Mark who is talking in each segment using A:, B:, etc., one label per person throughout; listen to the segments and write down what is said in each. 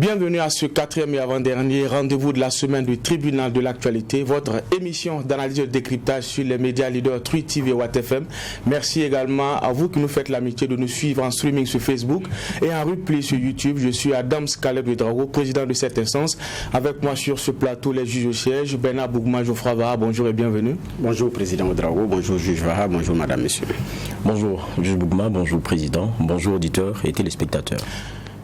A: Bienvenue à ce 4e et avant-dernier rendez-vous de la semaine du tribunal de l'actualité, votre émission d'analyse et de décryptage sur les médias leaders Twi TV et Watt FM. Merci également à vous qui nous faites l'amitié de nous suivre en streaming sur Facebook et en replay sur YouTube. Je suis Adams Caleb Ouedraogo, président de cette instance. Avec moi sur ce plateau, les juges au siège, Bernard Bougma, Geoffroy Vaha, bonjour et bienvenue.
B: Bonjour président Ouedraogo, bonjour juge Vaha, bonjour madame, monsieur.
C: Bonjour juge Bougma, bonjour président, bonjour auditeurs et téléspectateurs.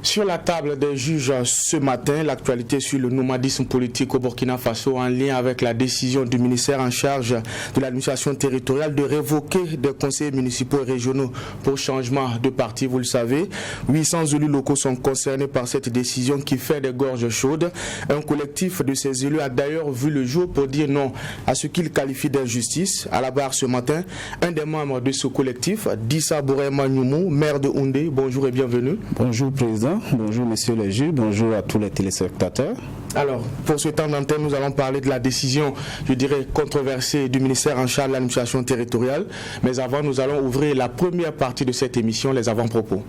A: Sur la table des juges ce matin, l'actualité sur le nomadisme politique au Burkina Faso en lien avec la décision du ministère en charge de l'administration territoriale de révoquer des conseillers municipaux et régionaux pour changement de parti. Vous le savez, 800 élus locaux sont concernés par cette décision qui fait des gorges chaudes. Un collectif de ces élus a d'ailleurs vu le jour pour dire non à ce qu'il qualifie d'injustice. À la barre ce matin, un des membres de ce collectif, Dissa Bourema Nyoumou, maire de Houndé. Bonjour et bienvenue.
D: Bonjour président. Bonjour messieurs les juges, bonjour à tous les téléspectateurs.
A: Alors, pour ce temps d'antenne, nous allons parler de la décision, je dirais, controversée du ministère en charge de l'administration territoriale. Mais avant, nous allons ouvrir la première partie de cette émission, les avant-propos.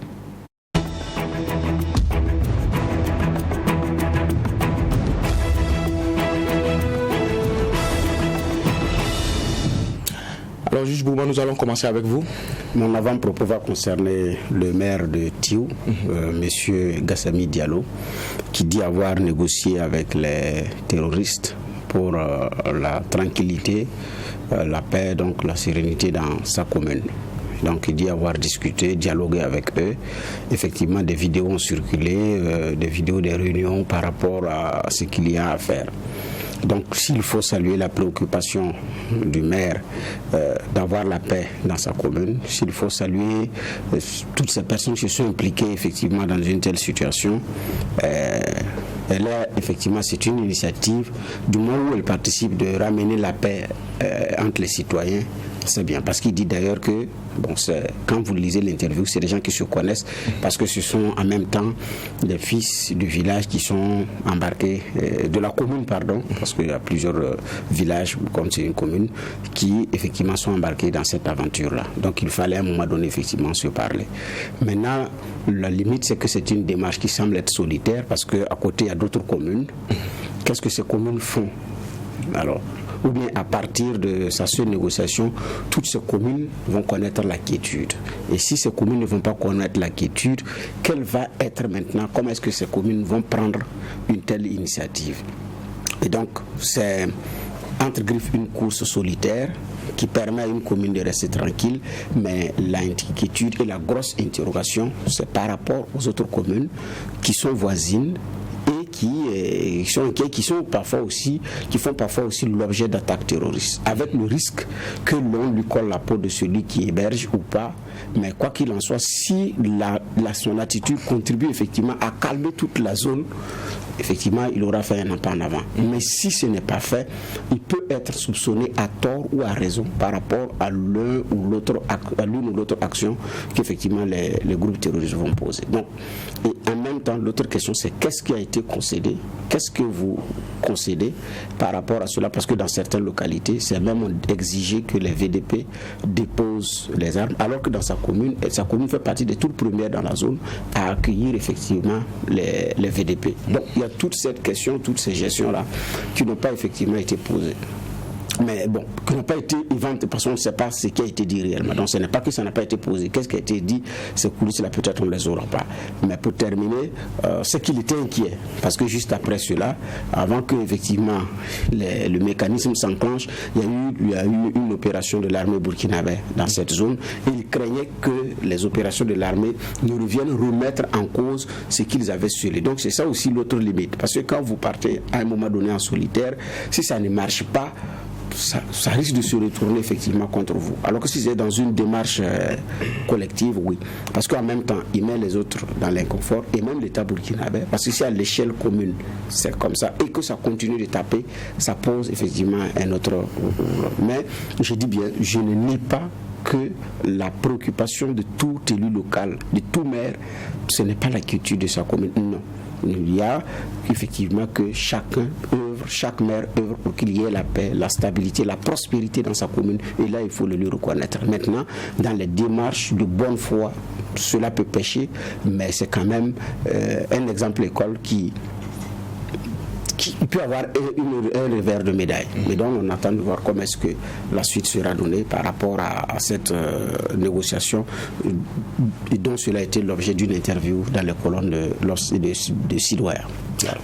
A: Alors, juge Bourma, nous allons commencer avec vous.
B: Mon avant-propos va concerner le maire de Tiou, monsieur Gassami Diallo, qui dit avoir négocié avec les terroristes pour la tranquillité, la paix, donc la sérénité dans sa commune. Donc il dit avoir discuté, dialogué avec eux. Effectivement, des vidéos ont circulé, des vidéos des réunions par rapport à ce qu'il y a à faire. Donc s'il faut saluer la préoccupation du maire d'avoir la paix dans sa commune, s'il faut saluer toutes ces personnes qui sont impliquées effectivement dans une telle situation, effectivement c'est une initiative du moment où elle participe de ramener la paix entre les citoyens. C'est bien, parce qu'il dit d'ailleurs que, quand vous lisez l'interview, c'est des gens qui se connaissent, parce que ce sont en même temps des fils du village qui sont embarqués, de la commune, pardon, parce qu'il y a plusieurs villages, comme c'est une commune, qui effectivement sont embarqués dans cette aventure-là. Donc il fallait à un moment donné effectivement se parler. Maintenant, la limite, c'est que c'est une démarche qui semble être solitaire, parce qu'à côté, il y a d'autres communes. Qu'est-ce que ces communes font? Alors, ou bien à partir de sa seule négociation, toutes ces communes vont connaître la quiétude. Et si ces communes ne vont pas connaître la quiétude, quelle va être maintenant, comment est-ce que ces communes vont prendre une telle initiative? Et donc, c'est entre griffes une course solitaire qui permet à une commune de rester tranquille, mais l'inquiétude et la grosse interrogation, c'est par rapport aux autres communes qui sont voisines, qui sont inquiets, qui font parfois aussi l'objet d'attaques terroristes, avec le risque que l'on lui colle la peau de celui qui héberge ou pas. Mais quoi qu'il en soit, si son attitude contribue effectivement à calmer toute la zone, effectivement, il aura fait un pas en avant. Mais si ce n'est pas fait, il peut être soupçonné à tort ou à raison par rapport à l'une ou l'autre action qu'effectivement les groupes terroristes vont poser. Donc, et en même temps, l'autre question, c'est qu'est-ce qui a été concédé? Qu'est-ce que vous concédez par rapport à cela? Parce que dans certaines localités, c'est même exigé que les VDP déposent les armes, alors que dans sa commune fait partie des toutes premières dans la zone à accueillir effectivement les VDP. Donc, il y a toute cette question, toutes ces gestions-là qui n'ont pas effectivement été posées. Mais bon, qui n'ont pas été inventées parce qu'on ne sait pas ce qui a été dit réellement. Donc ce n'est pas que ça n'a pas été posé. Qu'est-ce qui a été dit? Ces coulisses-là, peut-être on ne les aura pas. Mais pour terminer, c'est qu'il était inquiet. Parce que juste après cela, avant que effectivement le mécanisme s'enclenche, il y a eu une opération de l'armée burkinabé dans cette zone. Et il craignait que les opérations de l'armée ne reviennent remettre en cause ce qu'ils avaient scellé. Donc c'est ça aussi l'autre limite. Parce que quand vous partez à un moment donné en solitaire, si ça ne marche pas, ça risque de se retourner effectivement contre vous. Alors que si c'est dans une démarche collective, oui. Parce qu'en même temps, il met les autres dans l'inconfort, et même l'État burkinabé. Parce que si à l'échelle commune, c'est comme ça, et que ça continue de taper, ça pose effectivement un autre... Mais je dis bien, je ne nie pas que la préoccupation de tout élu local, de tout maire, ce n'est pas la quiétude de sa commune, non. Il y a effectivement que chaque maire œuvre pour qu'il y ait la paix, la stabilité, la prospérité dans sa commune, et là il faut le lui reconnaître. Maintenant, dans les démarches de bonne foi, cela peut pêcher, mais c'est quand même un exemple d'école qui peut avoir un revers de médaille. Mais donc on attend de voir comment est-ce que la suite sera donnée par rapport à cette négociation dont cela a été l'objet d'une interview dans les colonnes de Sidoya.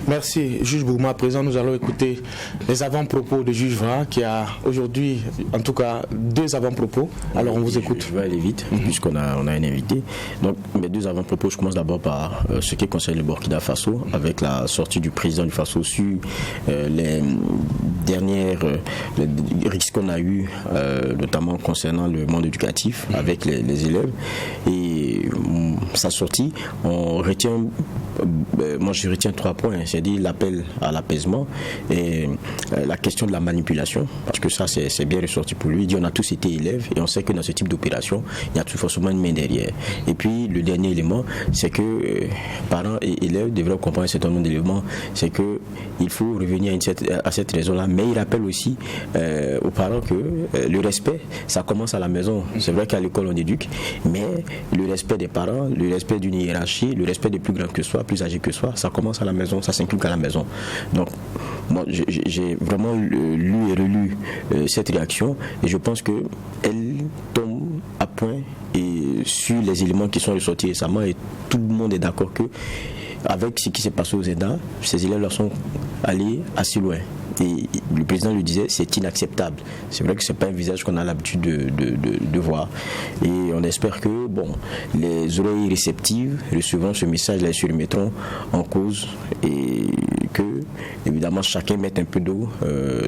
A: Merci, juge Bourma. À présent, nous allons écouter les avant-propos de juge Vra qui a aujourd'hui, en tout cas, 2 avant-propos. Alors, on vous écoute.
C: Je vais aller vite, puisqu'on a un invité. Donc, mes 2 avant-propos, je commence d'abord par ce qui concerne le Burkina Faso, avec la sortie du président du Faso sur les dernières risques qu'on a eu, notamment concernant le monde éducatif, avec les élèves. Et sa sortie, on retient, moi je retiens 3 points, c'est-à-dire l'appel à l'apaisement et la question de la manipulation, parce que ça c'est bien ressorti pour lui. Il dit on a tous été élèves et on sait que dans ce type d'opération, il y a tout forcément une main derrière. Et puis le dernier élément, c'est que parents et élèves devraient comprendre un certain nombre d'éléments, c'est que il faut revenir à cette raison-là, mais il rappelle aussi aux parents que le respect, ça commence à la maison. C'est vrai qu'à l'école on éduque, mais le respect des parents, le respect d'une hiérarchie, le respect des plus grands que soi, plus âgés que soi, ça commence à la maison, ça s'inculque à la maison. Donc, moi, j'ai vraiment lu et relu cette réaction et je pense qu'elle tombe à point et sur les éléments qui sont ressortis récemment et tout le monde est d'accord que avec ce qui s'est passé aux ENA, ces élèves-là sont allés assez loin. Et le président le disait, c'est inacceptable. C'est vrai que ce n'est pas un visage qu'on a l'habitude de voir. Et on espère que les oreilles réceptives recevant ce message les se remettront en cause et que, évidemment, chacun mette un peu d'eau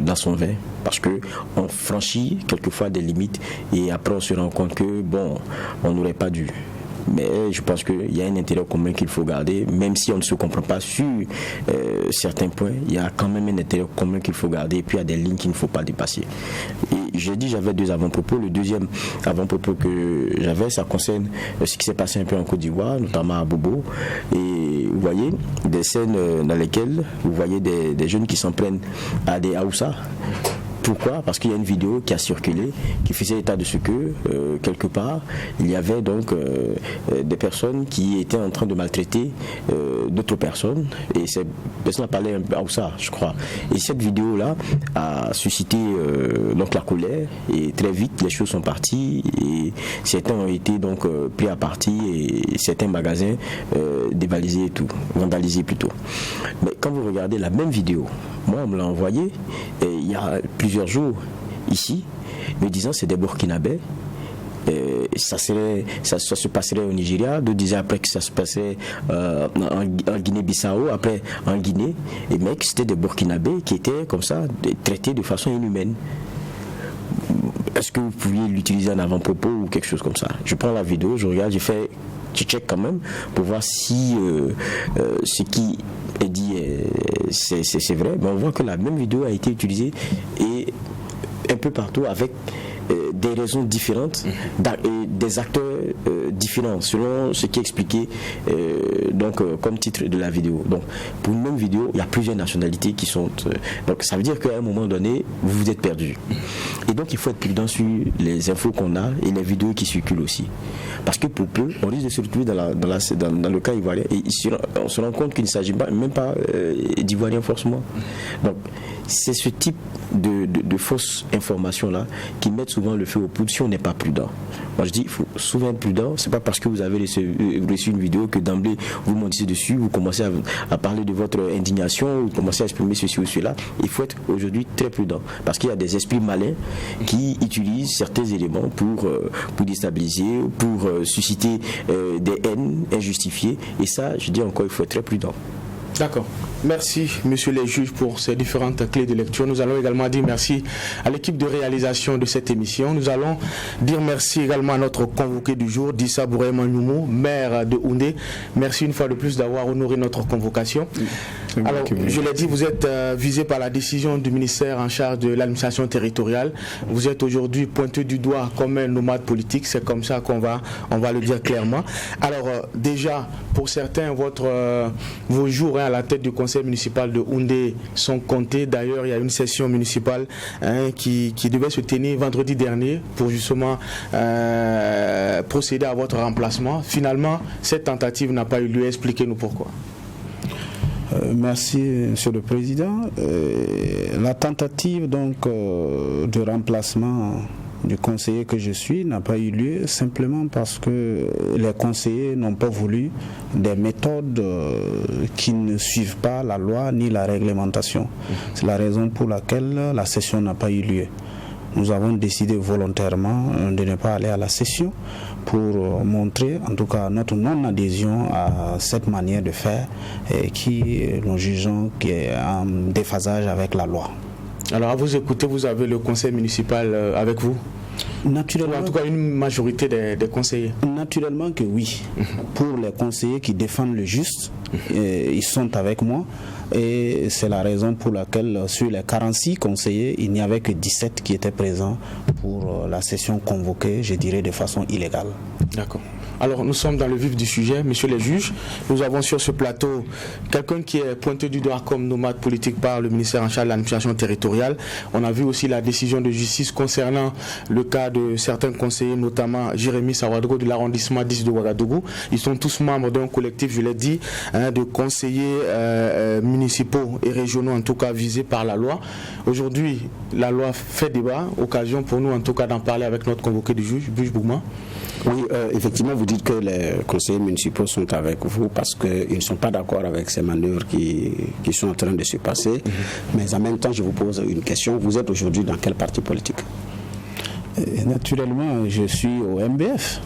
C: dans son vin parce qu'on franchit quelquefois des limites et après on se rend compte que, on n'aurait pas dû. Mais je pense qu'il y a un intérêt commun qu'il faut garder, même si on ne se comprend pas sur certains points, il y a quand même un intérêt commun qu'il faut garder et puis il y a des lignes qu'il ne faut pas dépasser. Et j'ai dit j'avais 2 avant-propos. Le deuxième avant-propos que j'avais, ça concerne ce qui s'est passé un peu en Côte d'Ivoire, notamment à Bobo. Et vous voyez des scènes dans lesquelles vous voyez des jeunes qui s'en prennent à des Haoussa. Pourquoi ? Parce qu'il y a une vidéo qui a circulé qui faisait état de ce que, quelque part, il y avait donc des personnes qui étaient en train de maltraiter d'autres personnes. Et ces personnes parlaient un peu à ça, je crois. Et cette vidéo-là a suscité donc la colère. Et très vite, les choses sont parties. Et certains ont été donc pris à partie et certains magasins dévalisés et tout, vandalisés plutôt. Mais quand vous regardez la même vidéo, moi on me l'a envoyé il y a plusieurs jours ici, me disant c'est des Burkinabés. Ça se passerait au Nigeria, d'autres disaient après que ça se passerait en Guinée-Bissau, après en Guinée, et mec, c'était des Burkinabés qui étaient comme ça, traités de façon inhumaine. Est-ce que vous pouviez l'utiliser en avant-propos ou quelque chose comme ça? Je prends la vidéo, je regarde, je check quand même pour voir si ce qui est dit c'est vrai. Mais on voit que la même vidéo a été utilisée et un peu partout avec des raisons différentes et des acteurs différents selon ce qui est expliqué comme titre de la vidéo. Donc pour une même vidéo, il y a plusieurs nationalités qui sont donc ça veut dire qu'à un moment donné vous vous êtes perdu. Et donc il faut être prudent sur les infos qu'on a et les vidéos qui circulent aussi. Parce que pour peu, on risque de se retrouver dans le cas ivoirien et on se rend compte qu'il ne s'agit même pas d'ivoirien forcément. Donc c'est ce type de fausses informations-là qui mettent souvent le feu aux poudres si on n'est pas prudent. Moi je dis, il faut souvent être prudent. C'est pas parce que vous avez reçu une vidéo que d'emblée vous montez dessus, vous commencez à parler de votre indignation, vous commencez à exprimer ceci ou cela. Il faut être aujourd'hui très prudent parce qu'il y a des esprits malins qui utilisent certains éléments pour déstabiliser, pour susciter des haines injustifiées. Et ça, je dis encore, il faut être très prudent.
A: D'accord. Merci, messieurs les juges, pour ces différentes clés de lecture. Nous allons également dire merci à l'équipe de réalisation de cette émission. Nous allons dire merci également à notre convoqué du jour, Dissa Bourema-Nyoumou, maire de Houndé. Merci une fois de plus d'avoir honoré notre convocation. Alors, je l'ai dit, vous êtes visé par la décision du ministère en charge de l'administration territoriale. Vous êtes aujourd'hui pointé du doigt comme un nomade politique. C'est comme ça qu'on va le dire clairement. Alors, déjà, pour certains, vos jours à la tête du conseil municipal de Houndé sont comptés. D'ailleurs, il y a une session municipale qui devait se tenir vendredi dernier pour justement procéder à votre remplacement. Finalement, cette tentative n'a pas eu lieu. Expliquez-nous pourquoi.
D: Merci, Monsieur le Président. La tentative donc de remplacement du conseiller que je suis n'a pas eu lieu simplement parce que les conseillers n'ont pas voulu des méthodes qui ne suivent pas la loi ni la réglementation. C'est la raison pour laquelle la session n'a pas eu lieu. Nous avons décidé volontairement de ne pas aller à la session pour montrer en tout cas notre non-adhésion à cette manière de faire qui nous jugeons qui est en déphasage avec la loi.
A: Alors à vous écouter, vous avez le conseil municipal avec vous?
D: Naturellement,
A: en tout cas une majorité des conseillers.
D: Naturellement que oui. Pour les conseillers qui défendent le juste, ils sont avec moi. Et c'est la raison pour laquelle sur les 46 conseillers, il n'y avait que 17 qui étaient présents pour la session convoquée, je dirais, de façon illégale.
A: D'accord. Alors nous sommes dans le vif du sujet, messieurs les juges. Nous avons sur ce plateau quelqu'un qui est pointé du doigt comme nomade politique par le ministère en charge de l'administration territoriale. On a vu aussi la décision de justice concernant le cas de certains conseillers, notamment Jérémy Sawadro de l'arrondissement 10 de Ouagadougou. Ils sont tous membres d'un collectif, je l'ai dit, de conseillers municipaux et régionaux, en tout cas visés par la loi. Aujourd'hui, la loi fait débat, occasion pour nous en tout cas d'en parler avec notre convoqué du juge, Bush Bougma.
B: Oui, effectivement, vous dites que les conseillers municipaux sont avec vous parce qu'ils ne sont pas d'accord avec ces manœuvres qui sont en train de se passer. Mais en même temps, je vous pose une question. Vous êtes aujourd'hui dans quel parti politique?
D: Naturellement, je suis au MBF.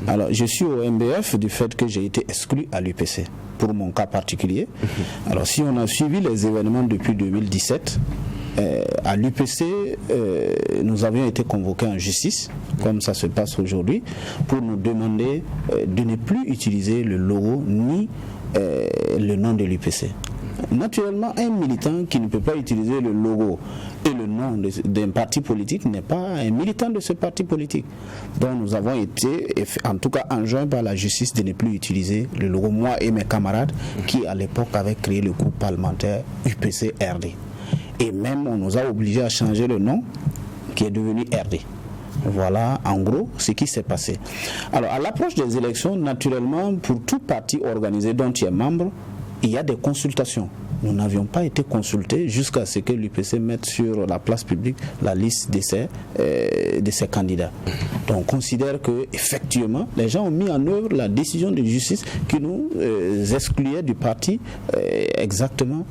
D: Alors, je suis au MBF du fait que j'ai été exclu à l'UPC, pour mon cas particulier. Alors, si on a suivi les événements depuis 2017, à l'UPC, nous avions été convoqués en justice, comme ça se passe aujourd'hui, pour nous demander de ne plus utiliser le logo ni le nom de l'UPC. Naturellement, un militant qui ne peut pas utiliser le logo et le nom d'un parti politique n'est pas un militant de ce parti politique. Donc nous avons été, en tout cas enjoints par la justice, de ne plus utiliser le logo, moi et mes camarades qui à l'époque avaient créé le groupe parlementaire UPC-RD. Et même on nous a obligés à changer le nom qui est devenu RD. Voilà en gros ce qui s'est passé. Alors à l'approche des élections, naturellement, pour tout parti organisé dont tu es membre, il y a des consultations. Nous n'avions pas été consultés jusqu'à ce que l'UPC mette sur la place publique la liste de ses candidats. Donc on considère que effectivement les gens ont mis en œuvre la décision de justice qui nous excluait du parti exactement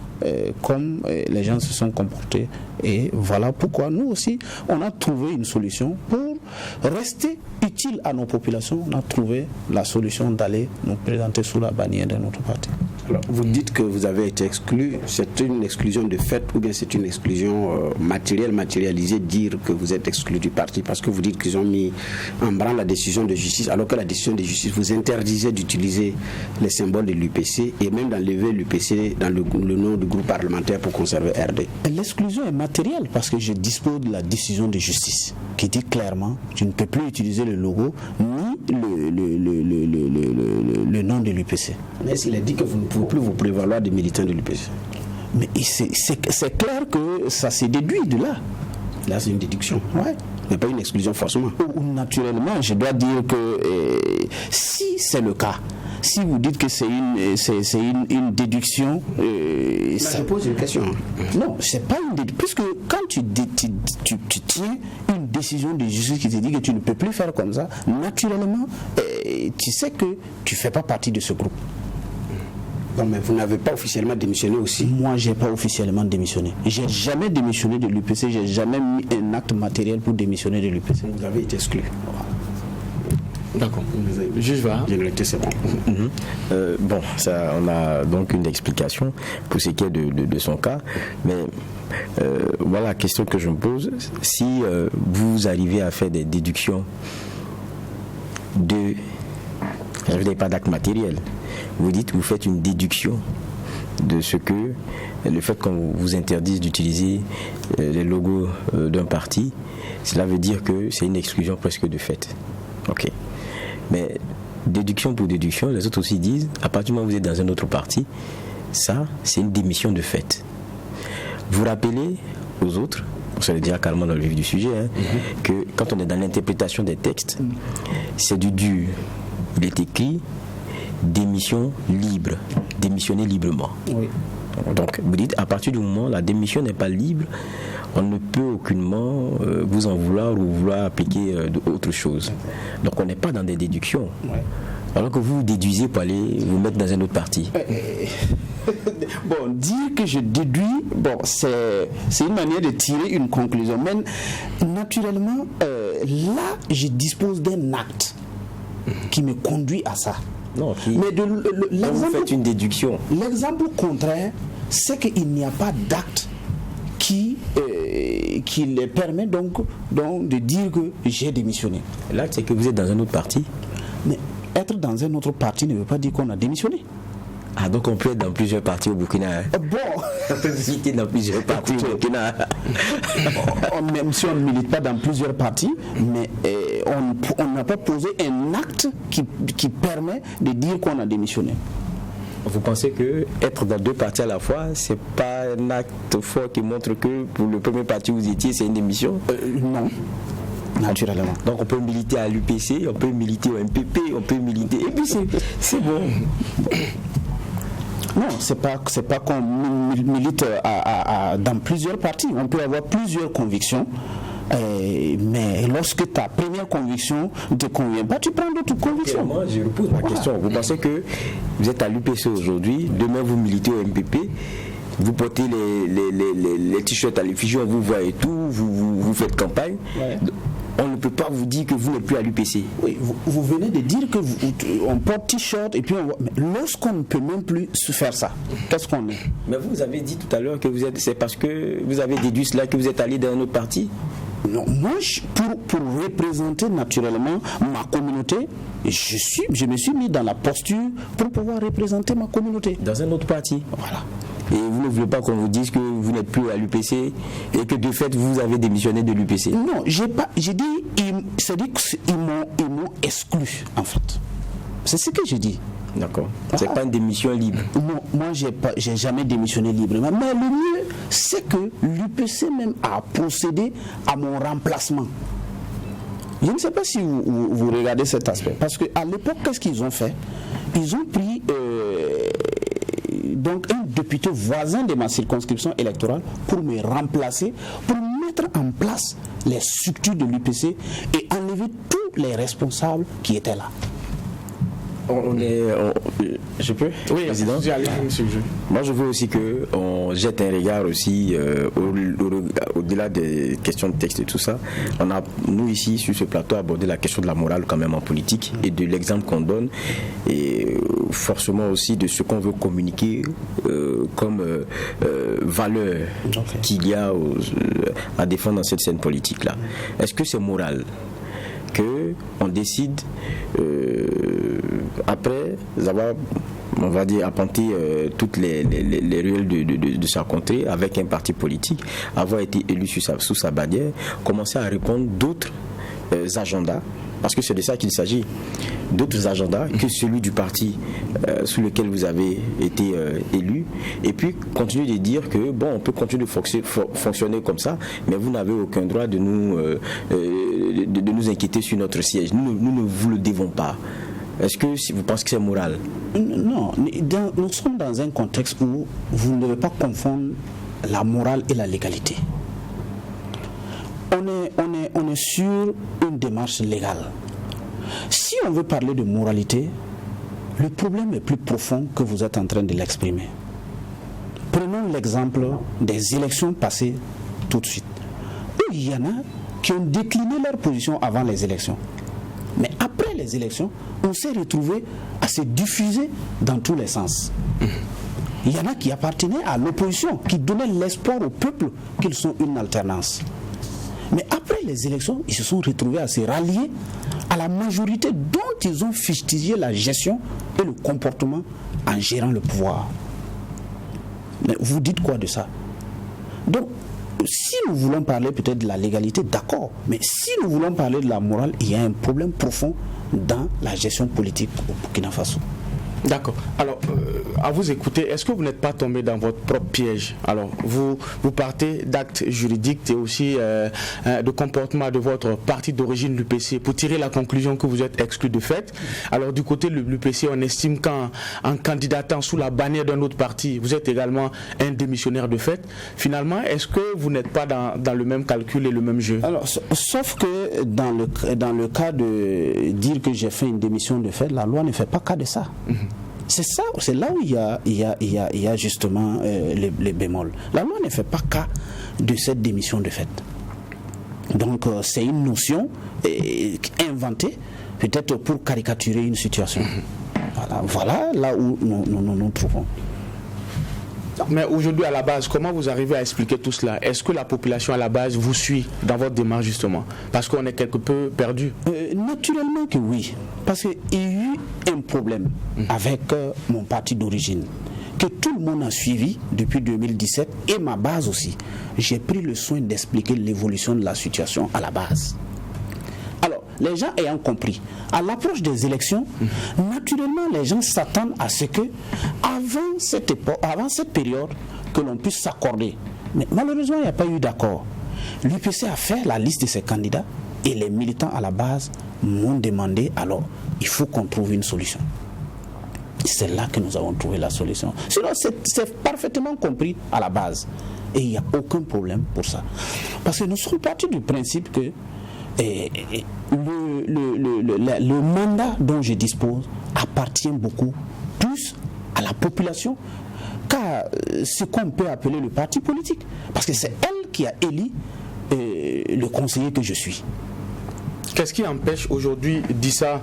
D: comme les gens se sont comportés. Et voilà pourquoi nous aussi on a trouvé une solution pour rester utile à nos populations. On a trouvé la solution d'aller nous présenter sous la bannière de notre parti.
B: Alors, vous dites que vous avez été exclu, c'est une exclusion de fait ou bien c'est une exclusion matérialisée, dire que vous êtes exclu du parti parce que vous dites qu'ils ont mis en branle la décision de justice alors que la décision de justice vous interdisait d'utiliser les symboles de l'UPC et même d'enlever l'UPC dans le nom du groupe parlementaire pour conserver RD.
D: L'exclusion est matérielle parce que je dispose de la décision de justice qui dit clairement tu ne peux plus utiliser le logo ni le nom de l'UPC.
B: Mais s'il a dit que vous ne pouvez plus vous prévaloir des militants de l'UPC.
D: Mais c'est clair que ça s'est déduit de là.
B: Là, c'est une déduction.
D: Ouais.
B: Mais pas une exclusion forcément.
D: Naturellement, je dois dire que si c'est le cas, si vous dites que c'est une déduction...
B: ça... Je pose une question.
D: Non, c'est pas une déduction. Puisque quand tu tiens une décision de justice qui te dit que tu ne peux plus faire comme ça, naturellement, tu sais que tu ne fais pas partie de ce groupe.
B: Non, mais vous n'avez pas officiellement démissionné aussi?
D: Moi, je n'ai pas officiellement démissionné. Je n'ai jamais démissionné de l'UPC, je n'ai jamais mis un acte matériel pour démissionner de l'UPC.
B: Vous avez été exclu.
A: D'accord. Juge va.
B: C'est bon.
C: Bon, ça, on a donc une explication pour ce qui est de son cas. Mais voilà la question que je me pose. Si vous arrivez à faire des déductions je n'ai pas d'acte matériel. Vous dites, vous faites une déduction de ce que le fait qu'on vous interdise d'utiliser les logos d'un parti, cela veut dire que c'est une exclusion presque de fait. Ok. Mais déduction pour déduction, les autres aussi disent, à partir du moment où vous êtes dans un autre parti, ça, c'est une démission de fait. Vous rappelez aux autres, se le dira carrément dans le vif du sujet, que quand on est dans l'interprétation des textes, c'est du dur. Il est écrit démission libre, démissionner librement.
D: Oui.
C: Donc vous dites, à partir du moment où la démission n'est pas libre, on ne peut aucunement vous en vouloir ou vouloir appliquer autre chose. Donc on n'est pas dans des déductions. Ouais. Alors que vous déduisez pour aller vous mettre dans un autre parti.
D: Bon, dire que je déduis, bon, c'est une manière de tirer une conclusion. Mais naturellement, là, je dispose d'un acte qui me conduit à ça.
C: Non,
D: mais
C: vous faites une déduction.
D: L'exemple contraire, c'est qu'il n'y a pas d'acte qui les permet donc de dire que j'ai démissionné.
C: L'acte, c'est que vous êtes dans un autre parti.
D: Mais être dans un autre parti ne veut pas dire qu'on a démissionné.
C: Ah, donc on peut être dans plusieurs partis au Burkina.
D: Bon,
C: on peut militer dans plusieurs partis au Burkina.
D: Même si on ne milite pas dans plusieurs partis, mais on n'a pas posé un acte qui permet de dire qu'on a démissionné.
C: Vous pensez que être dans deux partis à la fois, c'est pas un acte fort qui montre que pour le premier parti où vous étiez, c'est une démission?
D: Non. Naturellement.
C: Donc on peut militer à l'UPC, on peut militer au MPP, on peut militer. Et puis c'est bon.
D: Non, c'est pas qu'on milite dans plusieurs partis. On peut avoir plusieurs convictions. Mais lorsque ta première conviction ne te convient pas, tu prends d'autres convictions.
C: Moi, je repose ma question. Vous pensez que vous êtes à l'UPC aujourd'hui, demain vous militez au MPP, vous portez les t-shirts à l'effigie, on vous voit et tout, vous faites campagne. Ouais. On ne peut pas vous dire que vous n'êtes plus à l'UPC.
D: Oui, vous venez de dire qu'on porte t-shirt et puis on voit. Mais lorsqu'on ne peut même plus faire ça, qu'est-ce qu'on est?
C: Mais vous avez dit tout à l'heure que c'est parce que vous avez déduit cela que vous êtes allé dans un autre parti.
D: Non, moi, pour représenter naturellement ma communauté, je me suis mis dans la posture pour pouvoir représenter ma communauté.
C: Dans un autre parti.
D: Voilà.
C: Et vous ne voulez pas qu'on vous dise que vous n'êtes plus à l'UPC et que de fait vous avez démissionné de l'UPC?
D: Non, j'ai dit qu'ils m'ont exclu en fait. C'est ce que j'ai dit.
C: D'accord. C'est pas une démission libre.
D: Non, moi j'ai jamais démissionné librement. Mais le mieux, c'est que l'UPC même a procédé à mon remplacement. Je ne sais pas si vous regardez cet aspect. Parce qu'à l'époque, qu'est-ce qu'ils ont fait? Ils ont pris donc un député voisin de ma circonscription électorale pour me remplacer, pour mettre en place les structures de l'UPC et enlever tous les responsables qui étaient là.
C: Je peux? Oui, président. Moi, je veux aussi qu'on jette un regard aussi au-delà des questions de texte et tout ça. On a, nous ici, sur ce plateau, abordé la question de la morale quand même en politique et de l'exemple qu'on donne et forcément aussi de ce qu'on veut communiquer comme valeur qu'il y a à défendre dans cette scène politique-là. Est-ce que c'est moral qu'on décide après avoir, on va dire, apporté toutes les ruelles de sa contrée avec un parti politique, avoir été élu sous sa bannière, commencer à répondre d'autres agendas, parce que c'est de ça qu'il s'agit, d'autres agendas que celui du parti sous lequel vous avez été élu, et puis continuer de dire que bon, on peut continuer de fonctionner comme ça, mais vous n'avez aucun droit de nous inquiéter sur notre siège. Nous ne vous le devons pas. Est-ce que vous pensez que c'est moral?
D: Non, nous sommes dans un contexte où vous ne devez pas confondre la morale et la légalité. On est sur une démarche légale. Si on veut parler de moralité, le problème est plus profond que vous êtes en train de l'exprimer. Prenons l'exemple des élections passées tout de suite. Il y en a qui ont décliné leur position avant les élections. Mais après les élections, on s'est retrouvé à se diffuser dans tous les sens. Il y en a qui appartenaient à l'opposition, qui donnaient l'espoir au peuple qu'ils sont une alternance. Mais après les élections, ils se sont retrouvés à se rallier à la majorité dont ils ont fustigé la gestion et le comportement en gérant le pouvoir. Mais vous dites quoi de ça? Donc, si nous voulons parler peut-être de la légalité, d'accord. Mais si nous voulons parler de la morale, il y a un problème profond dans la gestion politique au Burkina Faso.
A: D'accord. Alors, à vous écouter, est-ce que vous n'êtes pas tombé dans votre propre piège? Alors, vous partez d'actes juridiques et aussi de comportement de votre parti d'origine, l'UPC, pour tirer la conclusion que vous êtes exclu de fait. Alors, du côté de l'UPC, on estime qu'en candidatant sous la bannière d'un autre parti, vous êtes également un démissionnaire de fait. Finalement, est-ce que vous n'êtes pas dans le même calcul et le même jeu?
D: Alors, sauf que dans le cas de dire que j'ai fait une démission de fait, la loi ne fait pas cas de ça. C'est ça, c'est là où il y a justement les bémols. La loi ne fait pas cas de cette démission de fait. Donc c'est une notion inventée peut-être pour caricaturer une situation. Voilà là où nous trouvons.
A: Mais aujourd'hui, à la base, comment vous arrivez à expliquer tout cela? Est-ce que la population à la base vous suit dans votre démarche justement? Parce qu'on est quelque peu perdu.
D: Naturellement que oui. Parce qu'il y a eu un problème avec mon parti d'origine que tout le monde a suivi depuis 2017 et ma base aussi. J'ai pris le soin d'expliquer l'évolution de la situation à la base. Alors, les gens ayant compris, à l'approche des élections, naturellement, les gens s'attendent à ce que, avant cette période, que l'on puisse s'accorder. Mais malheureusement, il n'y a pas eu d'accord. L'UPC a fait la liste de ses candidats et les militants à la base m'ont demandé, alors, il faut qu'on trouve une solution. C'est là que nous avons trouvé la solution. Sinon, c'est parfaitement compris à la base. Et il n'y a aucun problème pour ça. Parce que nous sommes partis du principe que le mandat dont je dispose appartient beaucoup plus à la population qu'à ce qu'on peut appeler le parti politique. Parce que c'est elle qui a élu le conseiller que je suis.
A: Qu'est-ce qui empêche aujourd'hui d'Issa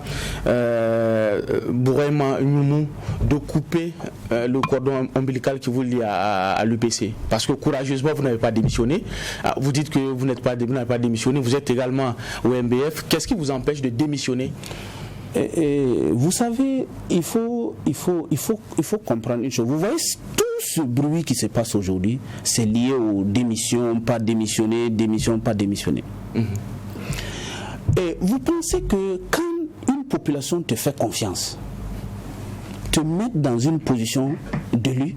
A: Bourema Nyoumou de couper le cordon ombilical qui vous lie à l'UPC? Parce que courageusement, vous n'avez pas démissionné. Vous dites que vous n'avez pas démissionné. Vous êtes également au MBF. Qu'est-ce qui vous empêche de démissionner?
D: Vous savez, il faut comprendre une chose. Vous voyez, tout ce bruit qui se passe aujourd'hui, c'est lié aux démissions, pas démissionner, démission, pas démissionner. Et vous pensez que quand une population te fait confiance, te met dans une position d'élu,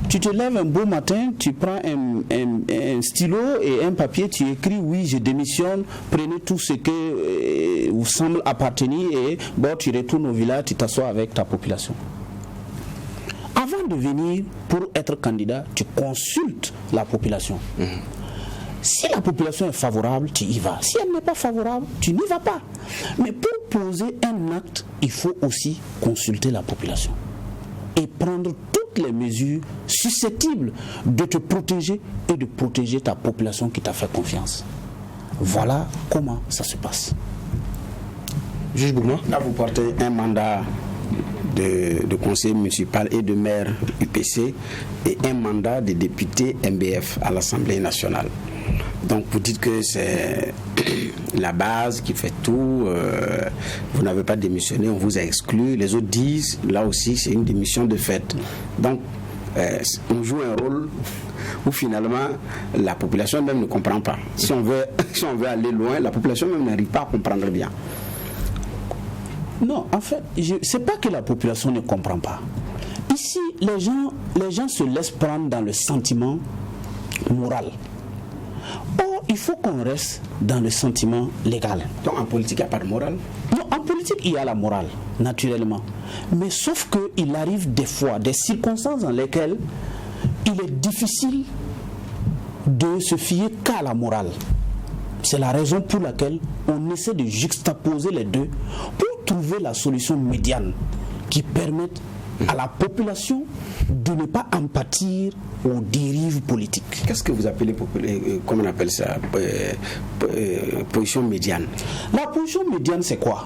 D: tu te lèves un beau matin, tu prends un stylo et un papier, tu écris oui, je démissionne, prenez tout ce que vous semble appartenir et bon, tu retournes au village, tu t'assois avec ta population. Avant de venir pour être candidat, tu consultes la population. Si la population est favorable, tu y vas. Si elle n'est pas favorable, tu n'y vas pas. Mais pour poser un acte, il faut aussi consulter la population et prendre toutes les mesures susceptibles de te protéger et de protéger ta population qui t'a fait confiance. Voilà comment ça se passe.
A: Juge Bourema,
B: là vous portez un mandat de conseiller municipal et de maire UPC et un mandat de député MBF à l'Assemblée nationale. Donc vous dites que c'est la base qui fait tout, vous n'avez pas démissionné, on vous a exclu. Les autres disent, là aussi c'est une démission de fait. Donc on joue un rôle où finalement la population même ne comprend pas. Si on veut aller loin, la population même n'arrive pas à comprendre bien.
D: Non, en fait, c'est pas que la population ne comprend pas. Ici, les gens se laissent prendre dans le sentiment moral. Or, il faut qu'on reste dans le sentiment légal.
B: Donc en politique, il n'y a pas de morale?
D: Non, en politique, il y a la morale, naturellement. Mais sauf qu'il arrive des fois, des circonstances dans lesquelles il est difficile de se fier qu'à la morale. C'est la raison pour laquelle on essaie de juxtaposer les deux pour trouver la solution médiane qui permette à la population de ne pas en pâtir aux dérives politiques.
B: Qu'est-ce que vous appelez, comment on appelle ça, position médiane?
D: La position médiane, c'est quoi?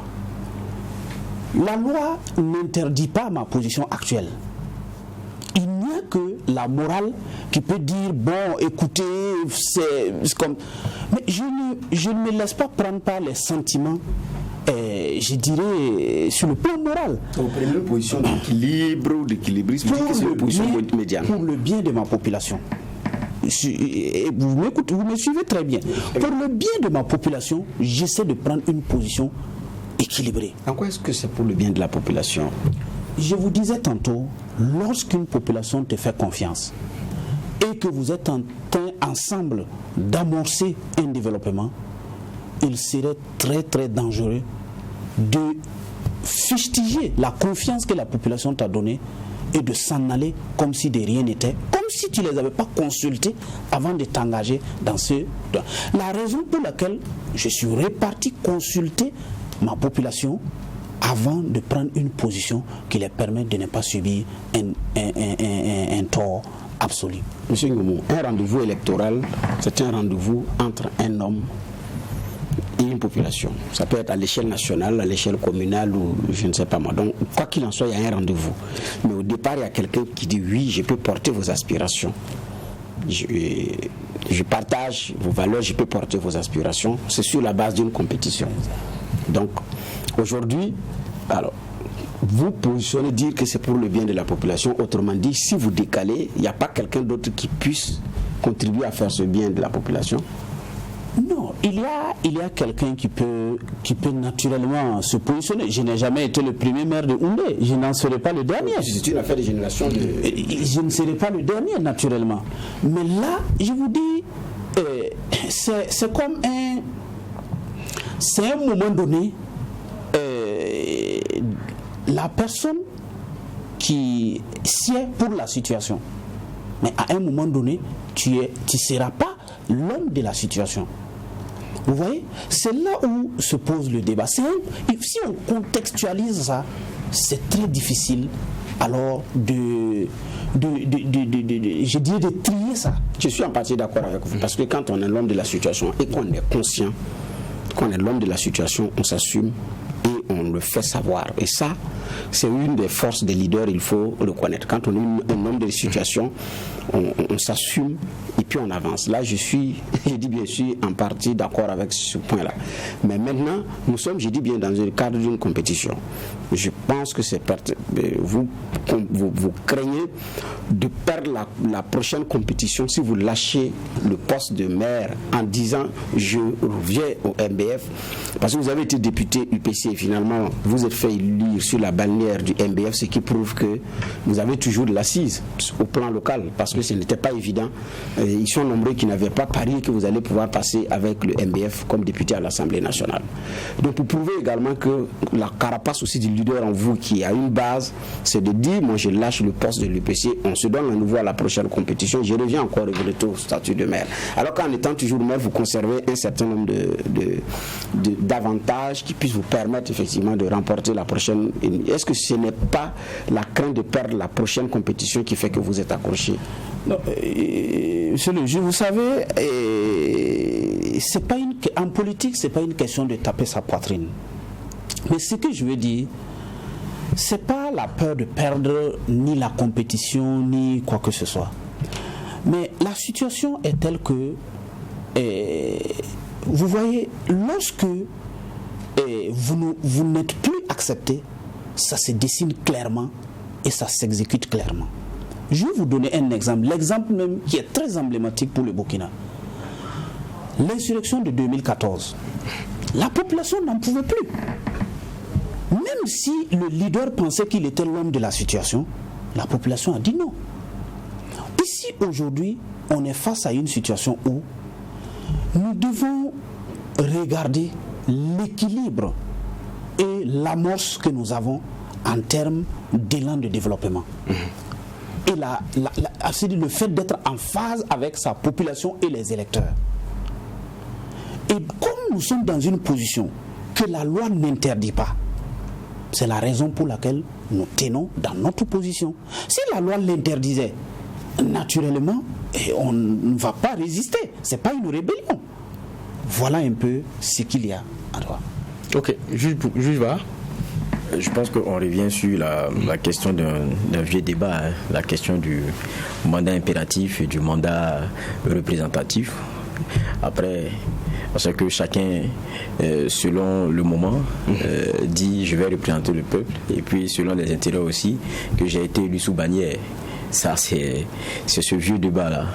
D: La loi n'interdit pas ma position actuelle. Il n'y a que la morale qui peut dire, bon, écoutez, c'est comme... Mais je ne me laisse pas prendre par les sentiments, je dirais, sur le plan moral.
B: Vous prenez une position d'équilibre ou d'équilibrisme, c'est une position médiane.
D: Pour le bien de ma population. Et vous me suivez très bien. Pour le bien de ma population, j'essaie de prendre une position équilibrée.
B: En quoi est-ce que c'est pour le bien de la population?
D: je vous disais tantôt, lorsqu'une population te fait confiance et que vous êtes en train ensemble d'amorcer un développement, il serait très très dangereux de fustiger la confiance que la population t'a donnée et de s'en aller comme si de rien n'était, comme si tu ne les avais pas consultés avant de t'engager dans ce... La raison pour laquelle je suis reparti consulter ma population avant de prendre une position qui les permet de ne pas subir un tort absolu.
B: Monsieur Ngoumou, un rendez-vous électoral, c'est un rendez-vous entre un homme et une population. Ça peut être à l'échelle nationale, à l'échelle communale ou je ne sais pas moi. Donc, quoi qu'il en soit, il y a un rendez-vous. Mais au départ, il y a quelqu'un qui dit oui, je peux porter vos aspirations. Je partage vos valeurs, je peux porter vos aspirations. C'est sur la base d'une compétition. Donc, aujourd'hui, alors, vous positionnez dire que c'est pour le bien de la population. Autrement dit, si vous décalez, il n'y a pas quelqu'un d'autre qui puisse contribuer à faire ce bien de la population.
D: Non, il y a quelqu'un qui peut naturellement se positionner. Je n'ai jamais été le premier maire de Houndé. Je n'en serai pas le dernier.
B: C'est une affaire de génération.
D: Je ne serai pas le dernier, naturellement. Mais là, je vous dis, c'est comme c'est un moment donné, la personne qui sied pour la situation. Mais à un moment donné, tu ne seras pas l'homme de la situation. Vous voyez, c'est là où se pose le débat. Si on contextualise ça, c'est très difficile alors de trier ça.
B: Je suis en partie d'accord avec vous, parce que quand on est l'homme de la situation et qu'on est conscient qu'on est l'homme de la situation, on s'assume et on le fait savoir. Et ça, c'est une des forces des leaders, il faut reconnaître. Quand on est un homme de la situation, on s'assume et puis on avance. Là, je dis bien sûr en partie d'accord avec ce point-là. Mais maintenant, nous sommes, je dis bien, dans le cadre d'une compétition. Je pense que c'est vous craignez de perdre la prochaine compétition si vous lâchez le poste de maire en disant je reviens au MBF, parce que vous avez été député UPC et finalement vous êtes fait élire sur la bannière du MBF, ce qui prouve que vous avez toujours de l'assise au plan local, parce que ce n'était pas évident. Ils sont nombreux qui n'avaient pas parié que vous allez pouvoir passer avec le MBF comme député à l'Assemblée nationale. Donc pour prouver également que la carapace aussi du leader en vous qui a une base, c'est de dire moi je lâche le poste de l'UPC, on se donne à nouveau à la prochaine compétition, je reviens encore regretter au statut de maire. Alors qu'en étant toujours maire, vous conservez un certain nombre d'avantages qui puissent vous permettre effectivement de remporter la prochaine. Est-ce que ce n'est pas la crainte de perdre la prochaine compétition qui fait que vous êtes accroché?
D: Non, monsieur le juge, vous savez, en politique, c'est pas une question de taper sa poitrine. Mais ce que je veux dire, c'est pas la peur de perdre ni la compétition ni quoi que ce soit. Mais la situation est telle que, vous voyez, lorsque vous n'êtes plus accepté, ça se dessine clairement et ça s'exécute clairement. Je vais vous donner un exemple, l'exemple même qui est très emblématique pour le Burkina. L'insurrection de 2014. La population n'en pouvait plus. Même si le leader pensait qu'il était l'homme de la situation, la population a dit non. Ici, aujourd'hui, on est face à une situation où nous devons regarder l'équilibre et l'amorce que nous avons en termes d'élan de développement. Et le fait d'être en phase avec sa population et les électeurs. Et comme nous sommes dans une position que la loi n'interdit pas, c'est la raison pour laquelle nous tenons dans notre position. Si la loi l'interdisait, naturellement, on ne va pas résister. Ce n'est pas une rébellion. Voilà un peu ce qu'il y a à droite.
A: Ok, juge va.
C: Je pense qu'on revient sur la question d'un vieux débat, hein, la question du mandat impératif et du mandat représentatif. Après, parce que chacun, selon le moment, dit je vais représenter le peuple, et puis selon les intérêts aussi, que j'ai été élu sous bannière. Ça, c'est ce vieux débat-là.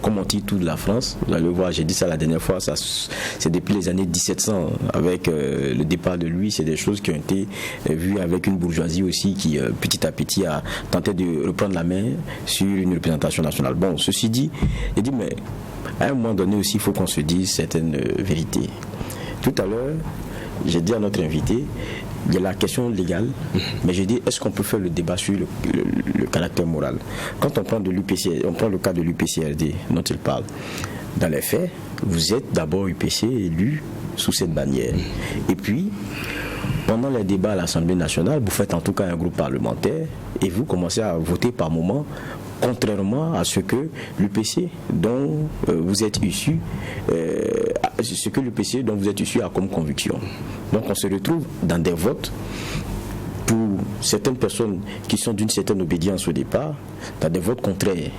C: Comme on dit tout de la France, vous allez voir, j'ai dit ça la dernière fois, c'est depuis les années 1700, avec le départ de Louis, c'est des choses qui ont été vues avec une bourgeoisie aussi qui, petit à petit, a tenté de reprendre la main sur une représentation nationale. Bon, ceci dit, il dit, mais à un moment donné aussi, il faut qu'on se dise certaines vérités. Tout à l'heure, j'ai dit à notre invité, il y a la question légale, mais j'ai dit, est-ce qu'on peut faire le débat sur le caractère moral? Quand on prend on prend le cas de l'UPCRD dont il parle, dans les faits, vous êtes d'abord UPC élu sous cette bannière. Et puis, pendant les débats à l'Assemblée nationale, vous faites en tout cas un groupe parlementaire et vous commencez à voter par moment, contrairement à ce que l'UPC dont vous êtes issu, a comme conviction. Donc on se retrouve dans des votes pour certaines personnes qui sont d'une certaine obédience au départ, dans des votes contraires.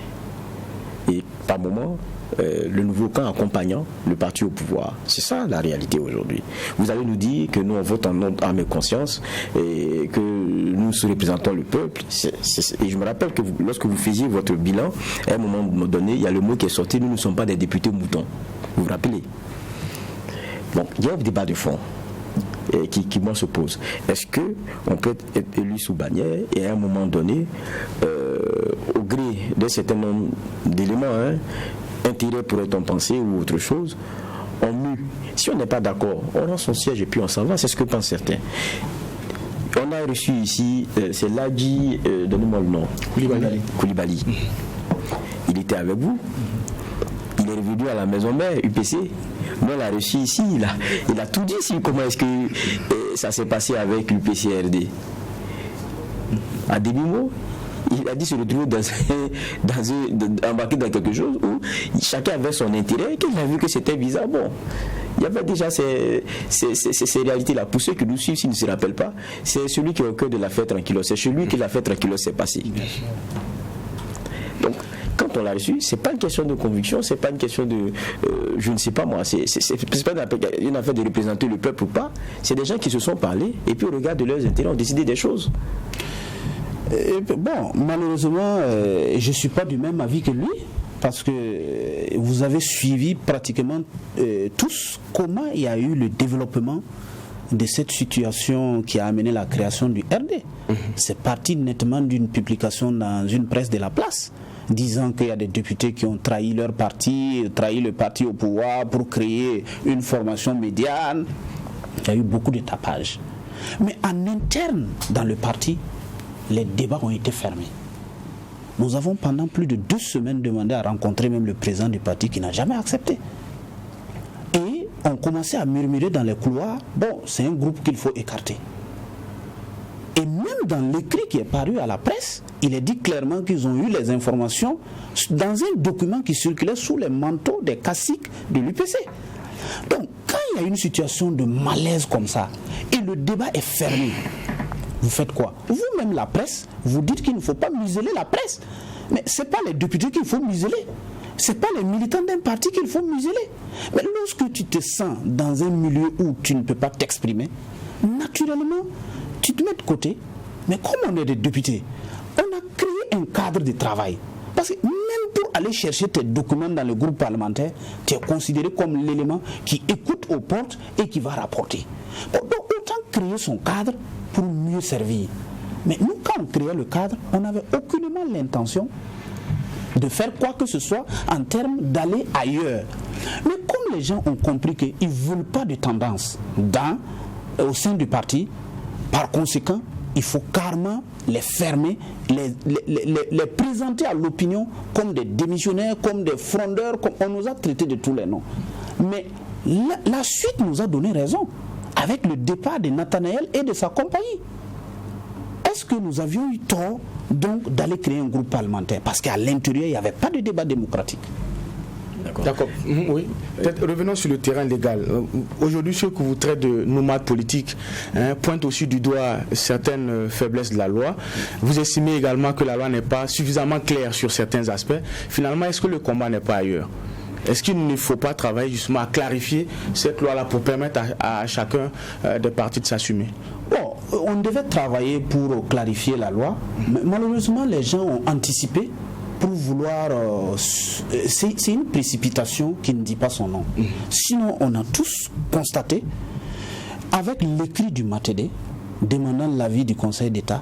C: Et par moment, le nouveau camp accompagnant le parti au pouvoir. C'est ça la réalité aujourd'hui. Vous allez nous dire que nous on vote en notre âme et conscience et que nous représentons le peuple. Et je me rappelle que lorsque vous faisiez votre bilan, à un moment donné, il y a le mot qui est sorti, nous ne sommes pas des députés moutons. Vous vous rappelez? Donc il y a un débat de fond qui moi se pose. Est-ce qu'on peut être élu sous bannière et à un moment donné, au gré d'un certain nombre d'éléments, intérêt pourrait-on penser ou autre chose, on mue. Si on n'est pas d'accord, on rend son siège et puis on s'en va, c'est ce que pensent certains. On a reçu ici, c'est Ladji, donnez-moi le nom. Koulibaly. Il était avec vous. Il est revenu à la maison mère, UPC. Nous, on l'a reçu ici, il a tout dit ici. Comment est-ce que ça s'est passé avec l'UPCRD? À demi-mot, il a dit se retrouver embarqué dans quelque chose où chacun avait son intérêt, qu'il a vu que c'était bizarre. Bon, il y avait déjà ces réalités-là. Pour ceux qui nous suivent, s'ils ne se rappellent pas, c'est celui qui est au cœur de l'affaire Tranquillos. C'est celui qui l'affaire Tranquillos s'est passé. Donc, quand on l'a reçu, c'est pas une question de conviction, c'est pas une question de, je ne sais pas moi, c'est pas une affaire de représenter le peuple ou pas. C'est des gens qui se sont parlé et puis au regard de leurs intérêts ont décidé des choses.
D: Bon, malheureusement, je ne suis pas du même avis que lui, parce que vous avez suivi pratiquement tous comment il y a eu le développement de cette situation qui a amené la création du RD. C'est parti nettement d'une publication dans une presse de la place, disant qu'il y a des députés qui ont trahi leur parti, trahi le parti au pouvoir pour créer une formation médiane. Il y a eu beaucoup de tapage. Mais en interne, dans le parti, les débats ont été fermés. Nous avons pendant plus de 2 semaines demandé à rencontrer même le président du parti qui n'a jamais accepté. Et on commençait à murmurer dans les couloirs, bon, c'est un groupe qu'il faut écarter. Et même dans l'écrit qui est paru à la presse, il est dit clairement qu'ils ont eu les informations dans un document qui circulait sous les manteaux des caciques de l'UPC. Donc, quand il y a une situation de malaise comme ça, et le débat est fermé, vous faites quoi? Vous-même, la presse, vous dites qu'il ne faut pas museler la presse. Mais ce n'est pas les députés qu'il faut museler. Ce n'est pas les militants d'un parti qu'il faut museler. Mais lorsque tu te sens dans un milieu où tu ne peux pas t'exprimer, naturellement, tu te mets de côté. Mais comme on est des députés, on a créé un cadre de travail. Parce que même pour aller chercher tes documents dans le groupe parlementaire, tu es considéré comme l'élément qui écoute aux portes et qui va rapporter. Donc autant créer son cadre pour mieux servir. Mais nous, quand on créait le cadre, on n'avait aucunement l'intention de faire quoi que ce soit en termes d'aller ailleurs. Mais comme les gens ont compris qu'ils ne veulent pas de tendance au sein du parti, par conséquent, il faut carrément les fermer, les présenter à l'opinion comme des démissionnaires, comme des frondeurs, comme on nous a traités de tous les noms. Mais la suite nous a donné raison, avec le départ de Nathanaël et de sa compagnie. Est-ce que nous avions eu tort donc d'aller créer un groupe parlementaire? Parce qu'à l'intérieur, il n'y avait pas de débat démocratique.
A: D'accord. Oui. Peut-être revenons sur le terrain légal. Aujourd'hui, ceux que vous traitez de nomades politiques pointent aussi du doigt certaines faiblesses de la loi. Vous estimez également que la loi n'est pas suffisamment claire sur certains aspects. Finalement, est-ce que le combat n'est pas ailleurs? Est-ce qu'il ne faut pas travailler justement à clarifier cette loi-là pour permettre à chacun des partis de s'assumer?
D: Bon, on devait travailler pour clarifier la loi, mais malheureusement les gens ont anticipé pour vouloir... c'est une précipitation qui ne dit pas son nom. Sinon, on a tous constaté, avec l'écrit du Matede, demandant l'avis du Conseil d'État,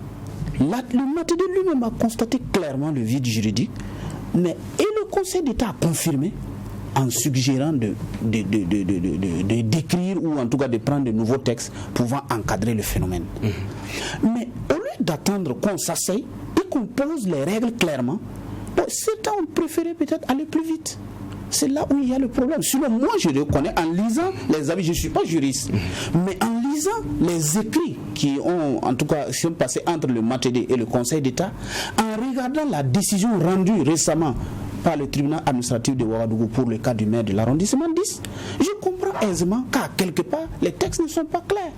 D: le Matede lui-même a constaté clairement le vide juridique, et le Conseil d'État a confirmé en suggérant de d'écrire ou en tout cas de prendre de nouveaux textes pouvant encadrer le phénomène. Mais au lieu d'attendre qu'on s'asseye et qu'on pose les règles clairement, certains ont préféré peut-être aller plus vite. C'est là où il y a le problème. Sinon, moi, je reconnais, en lisant les avis, je ne suis pas juriste, mais en lisant les écrits qui sont passés entre le Matede et le Conseil d'État, en regardant la décision rendue récemment par le tribunal administratif de Ouagadougou pour le cas du maire de l'arrondissement 10, je comprends aisément qu'à quelque part, les textes ne sont pas clairs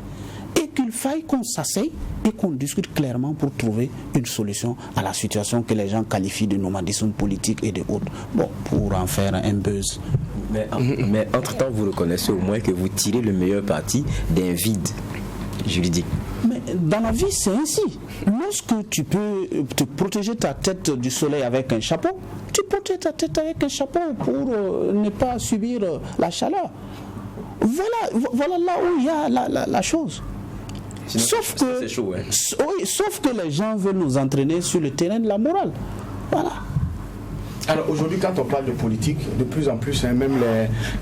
D: et qu'il faille qu'on s'asseye et qu'on discute clairement pour trouver une solution à la situation que les gens qualifient de nomadisme politique et de autres. Bon, pour en faire un buzz.
C: Mais entre-temps, vous reconnaissez au moins que vous tirez le meilleur parti d'un vide juridique.
D: Mais dans la vie, c'est ainsi. Lorsque tu peux te protéger ta tête du soleil avec un chapeau, tu protèges ta tête avec un chapeau pour ne pas subir la chaleur. Voilà là où il y a la chose. Sinon, sauf que, c'est chaud, hein. Oui, sauf que les gens veulent nous entraîner sur le terrain de la morale. Voilà.
A: Alors aujourd'hui, quand on parle de politique, de plus en plus, même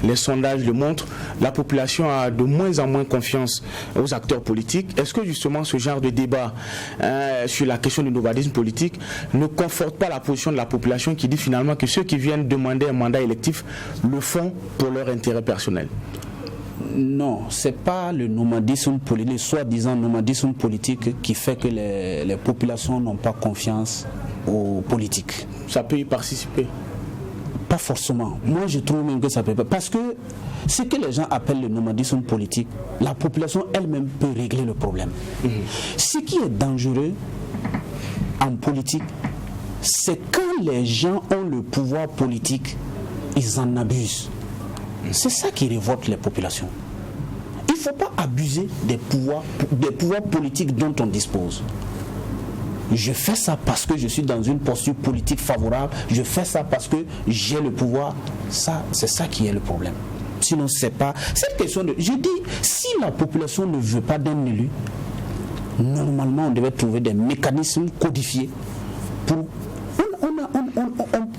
A: les sondages le montrent, la population a de moins en moins confiance aux acteurs politiques. Est-ce que justement ce genre de débat sur la question du nomadisme politique ne conforte pas la position de la population qui dit finalement que ceux qui viennent demander un mandat électif le font pour leur intérêt personnel?
D: Non, c'est pas le nomadisme politique, le soi-disant nomadisme politique qui fait que les populations n'ont pas confiance aux politiques.
A: Ça peut y participer?
D: Pas forcément. Moi, je trouve même que ça peut pas. Parce que ce que les gens appellent le nomadisme politique, la population elle-même peut régler le problème. Ce qui est dangereux en politique, c'est quand les gens ont le pouvoir politique, ils en abusent. C'est ça qui révolte les populations. Il ne faut pas abuser des pouvoirs politiques dont on dispose. Je fais ça parce que je suis dans une posture politique favorable. Je fais ça parce que j'ai le pouvoir. Ça, c'est ça qui est le problème. Sinon, c'est pas... Cette question de... Je dis, si la population ne veut pas d'un élu, normalement, on devait trouver des mécanismes codifiés pour...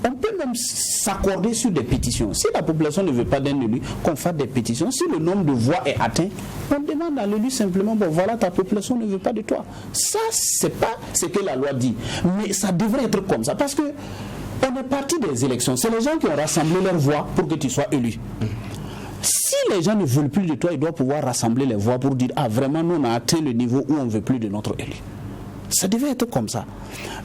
D: On peut même s'accorder sur des pétitions. Si la population ne veut pas d'un élu, qu'on fasse des pétitions. Si le nombre de voix est atteint, on demande à l'élu simplement, bon voilà, ta population ne veut pas de toi. Ça, c'est pas ce que la loi dit. Mais ça devrait être comme ça. Parce que on est parti des élections. C'est les gens qui ont rassemblé leurs voix pour que tu sois élu. Si les gens ne veulent plus de toi, ils doivent pouvoir rassembler les voix pour dire, ah vraiment, nous on a atteint le niveau où on ne veut plus de notre élu. Ça devait être comme ça.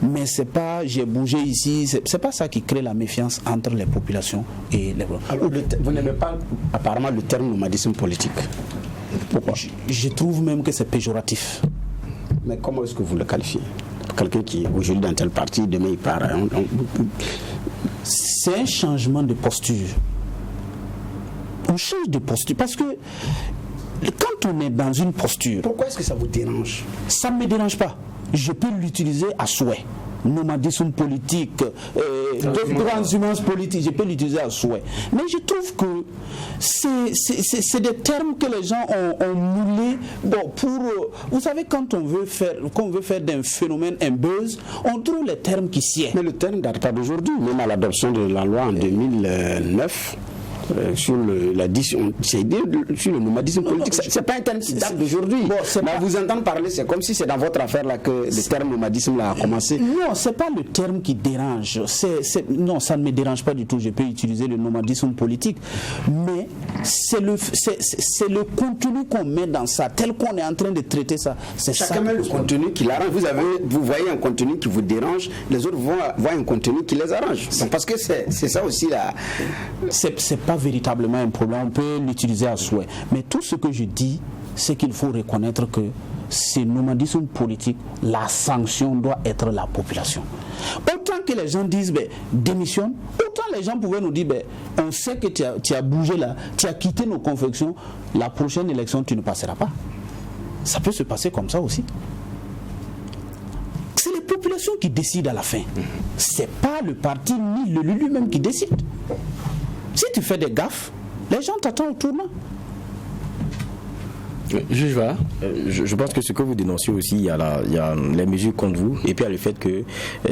D: Mais c'est pas j'ai bougé ici, c'est pas ça qui crée la méfiance entre les populations et les...
B: Alors, vous n'aimez pas apparemment le terme nomadisme politique. Pourquoi?
D: Je trouve même que c'est péjoratif.
B: Mais comment est-ce que vous le qualifiez? Quelqu'un qui aujourd'hui dans tel parti, demain il part.
D: C'est un changement de posture. On change de posture parce que quand on est dans une posture...
B: Pourquoi est-ce que ça vous dérange?
D: Ça ne me dérange pas. Je peux l'utiliser à souhait. Nomadisme politique, transhumance politique, je peux l'utiliser à souhait. Mais je trouve que c'est des termes que les gens ont moulés. Bon, vous savez, quand on veut faire d'un phénomène un buzz, on trouve les termes qui sied.
B: Mais le terme date pas d'aujourd'hui, même à l'adoption de la loi en 2009. Sur sur le nomadisme politique, c'est pas un terme qui date d'aujourd'hui. Bon, vous entendre parler, c'est comme si c'est dans votre affaire là que le terme nomadisme là a commencé.
D: Non, c'est pas le terme qui dérange. Non, ça ne me dérange pas du tout. Je peux utiliser le nomadisme politique, mais c'est le contenu qu'on met dans ça, tel qu'on est en train de traiter ça.
B: Chacun met le contenu qui l'arrange. Vous voyez un contenu qui vous dérange, les autres voient un contenu qui les arrange. Parce que c'est ça aussi là.
D: C'est pas véritablement un problème, on peut l'utiliser à souhait. Mais tout ce que je dis, c'est qu'il faut reconnaître que ce nomadisme politique, la sanction doit être la population. Autant que les gens disent démissionne, autant les gens pouvaient nous dire, on sait que tu as bougé là, tu as quitté nos convictions, la prochaine élection, tu ne passeras pas. Ça peut se passer comme ça aussi. C'est les populations qui décident à la fin. C'est pas le parti ni le lui-même qui décide. Si tu fais des gaffes, les gens t'attendent au tournant.
A: Juge va.
C: Je pense que ce que vous dénoncez aussi, il y a les mesures contre vous, et puis il y a le fait que,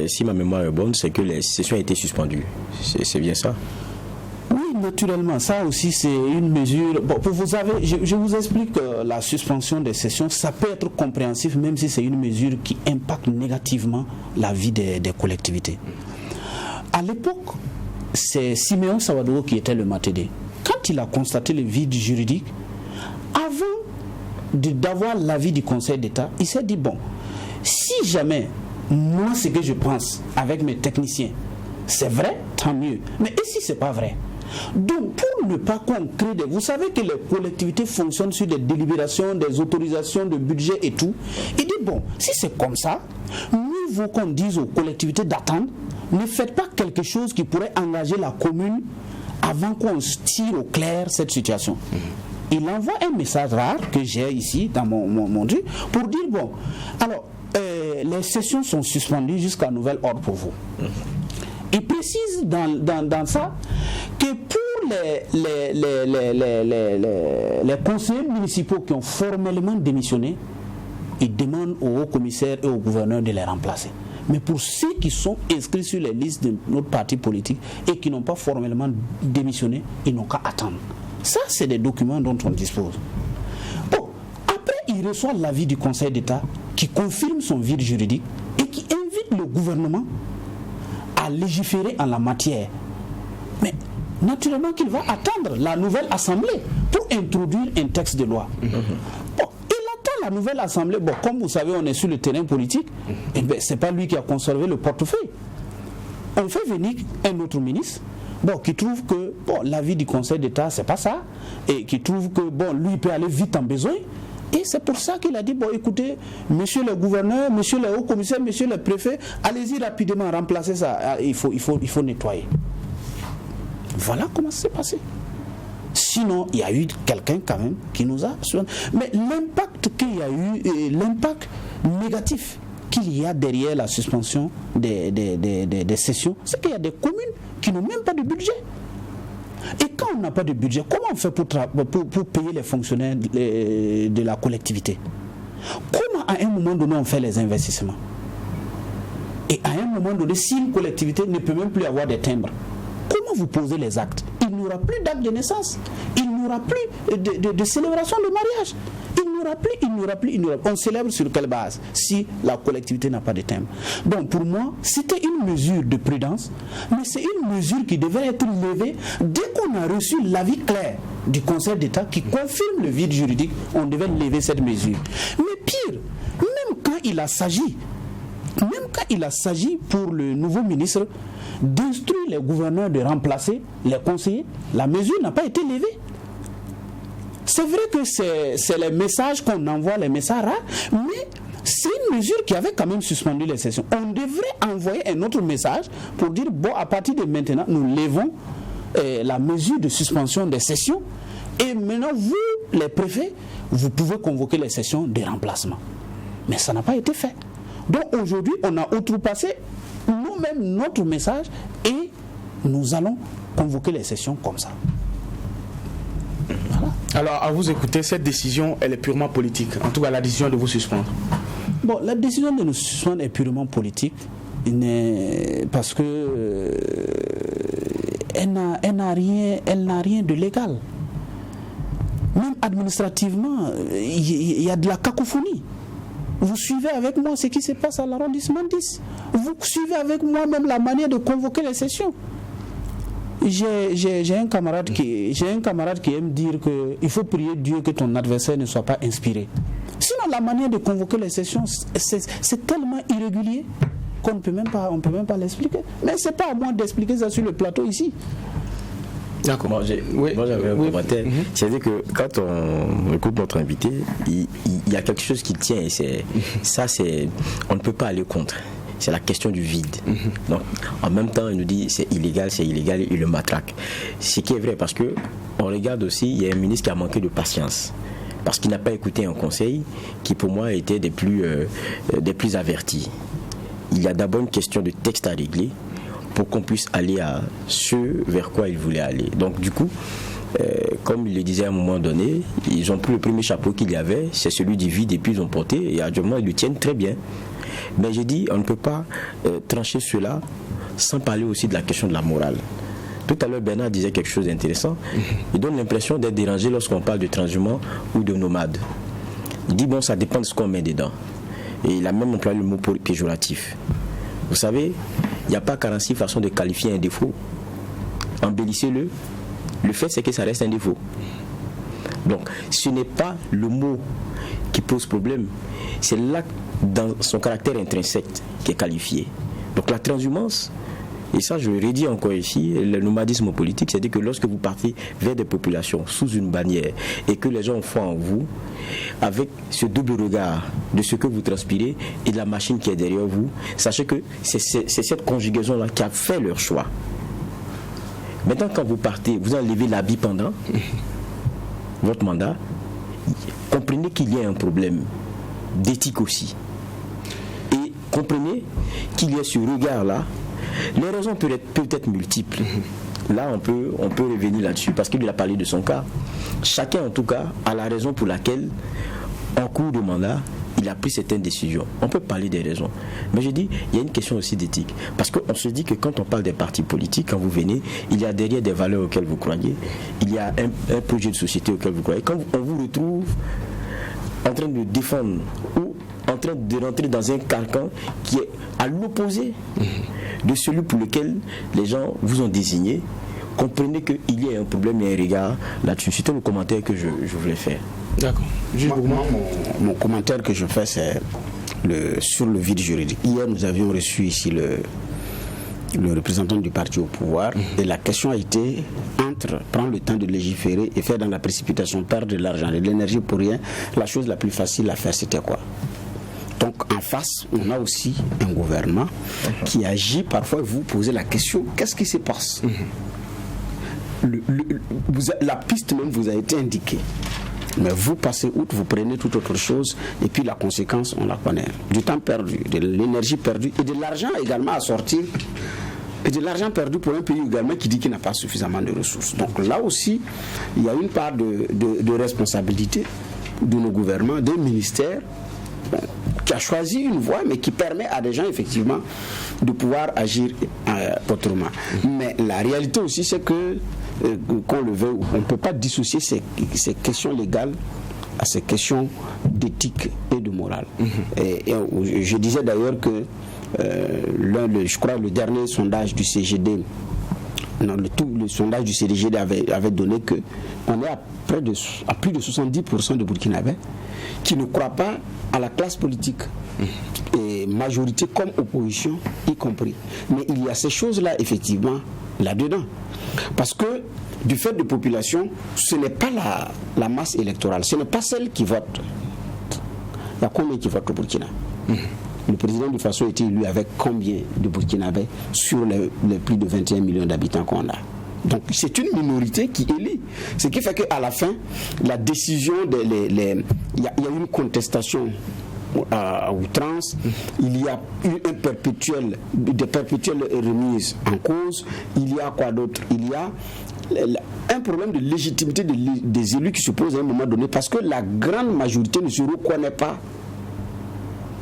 C: si ma mémoire est bonne, c'est que les sessions ont été suspendues. C'est bien ça?
D: Oui, naturellement. Ça aussi, c'est une mesure. Bon, je vous explique que la suspension des sessions, ça peut être compréhensif, même si c'est une mesure qui impacte négativement la vie des collectivités. À l'époque, c'est Siméon Sawadogo qui était le Matede. Quand il a constaté le vide juridique, avant d'avoir l'avis du Conseil d'État, il s'est dit, bon, si jamais moi ce que je pense avec mes techniciens, c'est vrai, tant mieux. Mais et si c'est pas vrai? Donc pour ne pas qu'on crée des... Vous savez que les collectivités fonctionnent sur des délibérations, des autorisations de budget et tout. Il dit, bon, si c'est comme ça, mieux vaut qu'on dise aux collectivités d'attendre, ne faites pas quelque chose qui pourrait engager la commune avant qu'on tire au clair cette situation. Il envoie un message rare que j'ai ici dans mon truc pour dire, bon, alors, les sessions sont suspendues jusqu'à nouvel ordre pour vous. Il précise dans ça que pour les conseillers municipaux qui ont formellement démissionné, il demande au haut-commissaire et au gouverneur de les remplacer. Mais pour ceux qui sont inscrits sur les listes de notre parti politique et qui n'ont pas formellement démissionné, ils n'ont qu'à attendre. Ça, c'est des documents dont on dispose. Bon, après, il reçoit l'avis du Conseil d'État qui confirme son vide juridique et qui invite le gouvernement à légiférer en la matière. Mais naturellement qu'il va attendre la nouvelle assemblée pour introduire un texte de loi. Bon, il attend la nouvelle assemblée. Bon, comme vous savez, on est sur le terrain politique. Eh bien, c'est pas lui qui a conservé le portefeuille. On fait venir un autre ministre. Bon, qui trouve que l'avis du Conseil d'État, c'est pas ça, et qui trouve que lui peut aller vite en besoin, et c'est pour ça qu'il a dit, bon, écoutez, monsieur le gouverneur, monsieur le haut-commissaire, monsieur le préfet, allez-y rapidement, remplacer ça, il faut nettoyer. Voilà comment ça s'est passé. Sinon, il y a eu quelqu'un quand même qui nous a... Mais l'impact qu'il y a eu, l'impact négatif qu'il y a derrière la suspension des sessions, c'est qu'il y a des communes qui n'ont même pas de budget. Et quand on n'a pas de budget, comment on fait pour payer les fonctionnaires de la collectivité? Comment à un moment donné on fait les investissements? Et à un moment donné, si une collectivité ne peut même plus avoir des timbres, comment vous posez les actes? Il n'y aura plus d'actes de naissance, il n'y aura plus de célébration de mariage. Il n'y aura plus. On célèbre sur quelle base si la collectivité n'a pas de thème? Donc pour moi, c'était une mesure de prudence, mais c'est une mesure qui devait être levée dès qu'on a reçu l'avis clair du Conseil d'État qui confirme le vide juridique. On devait lever cette mesure. Mais pire, même quand il a s'agi pour le nouveau ministre d'instruire les gouverneurs de remplacer les conseillers, la mesure n'a pas été levée. C'est vrai que c'est les messages qu'on envoie, les messages rares, mais c'est une mesure qui avait quand même suspendu les sessions. On devrait envoyer un autre message pour dire, bon, à partir de maintenant, nous levons la mesure de suspension des sessions et maintenant, vous, les préfets, vous pouvez convoquer les sessions de remplacement. Mais ça n'a pas été fait. Donc aujourd'hui, on a outrepassé nous-mêmes notre message et nous allons convoquer les sessions comme ça. Voilà.
A: Alors, à vous écouter, cette décision, elle est purement politique. En tout cas, la décision de vous suspendre.
D: Bon, la décision de nous suspendre est purement politique, parce que elle n'a rien de légal. Même administrativement, il y a de la cacophonie. Vous suivez avec moi ce qui se passe à l'arrondissement 10. Vous suivez avec moi même la manière de convoquer les sessions. J'ai un camarade qui aime dire qu'il faut prier Dieu que ton adversaire ne soit pas inspiré. Sinon, la manière de convoquer les sessions, c'est tellement irrégulier qu'on ne peut même pas l'expliquer. Mais c'est pas à moi d'expliquer ça sur le plateau ici.
C: D'accord. Moi j'avais un commentaire. C'est-à-dire que quand on écoute notre invité, il y a quelque chose qui tient et on ne peut pas aller contre. c'est la question du vide. Donc, en même temps, il nous dit c'est illégal, il le matraque. Ce qui est vrai, parce que on regarde aussi, il y a un ministre qui a manqué de patience. Parce qu'il n'a pas écouté un conseil qui, pour moi, était des plus avertis. Il y a d'abord une question de texte à régler pour qu'on puisse aller à ce vers quoi il voulait aller. Donc, du coup, comme il le disait à un moment donné, ils ont pris le premier chapeau qu'il y avait, c'est celui du vide, et puis ils ont porté, et actuellement ils le tiennent très bien. Mais j'ai dit, on ne peut pas trancher cela sans parler aussi de la question de la morale. Tout à l'heure, Bernard disait quelque chose d'intéressant. Il donne l'impression d'être dérangé lorsqu'on parle de transhumants ou de nomades. Il dit, bon, ça dépend de ce qu'on met dedans. Et il a même employé le mot péjoratif. Vous savez, il n'y a pas 46 façons de qualifier un défaut. Embellissez-le. Le fait, c'est que ça reste un défaut. Donc, ce n'est pas le mot qui pose problème, c'est l'acte dans son caractère intrinsèque qui est qualifié. Donc, la transhumance, et ça je le redis encore ici, le nomadisme politique, c'est-à-dire que lorsque vous partez vers des populations sous une bannière et que les gens ont foi en vous, avec ce double regard de ce que vous transpirez et de la machine qui est derrière vous, sachez que c'est cette conjugaison-là qui a fait leur choix. Maintenant, quand vous partez, vous enlevez l'habit pendant votre mandat, comprenez qu'il y a un problème d'éthique aussi. Et comprenez qu'il y a ce regard-là. Les raisons peuvent être multiples. Là, on peut revenir là-dessus parce qu'il a parlé de son cas. Chacun, en tout cas, a la raison pour laquelle, en cours de mandat, il a pris certaines décisions. On peut parler des raisons. Mais je dis, il y a une question aussi d'éthique. Parce qu'on se dit que quand on parle des partis politiques, quand vous venez, il y a derrière des valeurs auxquelles vous croyez. Il y a un projet de société auquel vous croyez. Quand on vous retrouve en train de défendre ou en train de rentrer dans un carcan qui est à l'opposé de celui pour lequel les gens vous ont désigné, comprenez qu'il y a un problème et un regard là-dessus. C'était le commentaire que je voulais faire.
A: D'accord.
B: Mon commentaire que je fais, c'est sur le vide juridique. Hier, nous avions reçu ici le représentant du parti au pouvoir et la question a été entre prendre le temps de légiférer et faire dans la précipitation, perdre de l'argent et de l'énergie pour rien. La chose la plus facile à faire, c'était quoi? Donc en face, on a aussi un gouvernement qui agit. Parfois, vous posez la question, qu'est-ce qui se passe? La piste même vous a été indiquée. Mais vous passez outre, vous prenez toute autre chose et puis la conséquence, on la connaît. Du temps perdu, de l'énergie perdue et de l'argent également à sortir. Et de l'argent perdu pour un pays également qui dit qu'il n'a pas suffisamment de ressources. Donc là aussi, il y a une part de responsabilité de nos gouvernements, des ministères, qui a choisi une voie, mais qui permet à des gens, effectivement, de pouvoir agir autrement. Mais la réalité aussi, c'est que, qu'on le veuille, on ne peut pas dissocier ces questions légales à ces questions d'éthique et de morale. Et je disais d'ailleurs que, je crois, le dernier sondage du CGD, le sondage du CDGD avait donné que on est à plus de 70% de Burkinabés qui ne croient pas à la classe politique, et majorité comme opposition y compris. Mais il y a ces choses-là effectivement là-dedans. Parce que du fait de population, ce n'est pas la masse électorale, ce n'est pas celle qui vote. Il y a combien qui votent au Burkina? Le président du Faso a été élu avec combien de Burkinabés sur les plus de 21 millions d'habitants qu'on a? Donc c'est une minorité qui élit. Ce qui fait qu'à la fin, la décision, il y a une contestation à outrance, il y a eu des perpétuelles remises en cause, il y a quoi d'autre? Il y a un problème de légitimité des élus qui se pose à un moment donné parce que la grande majorité ne se reconnaît pas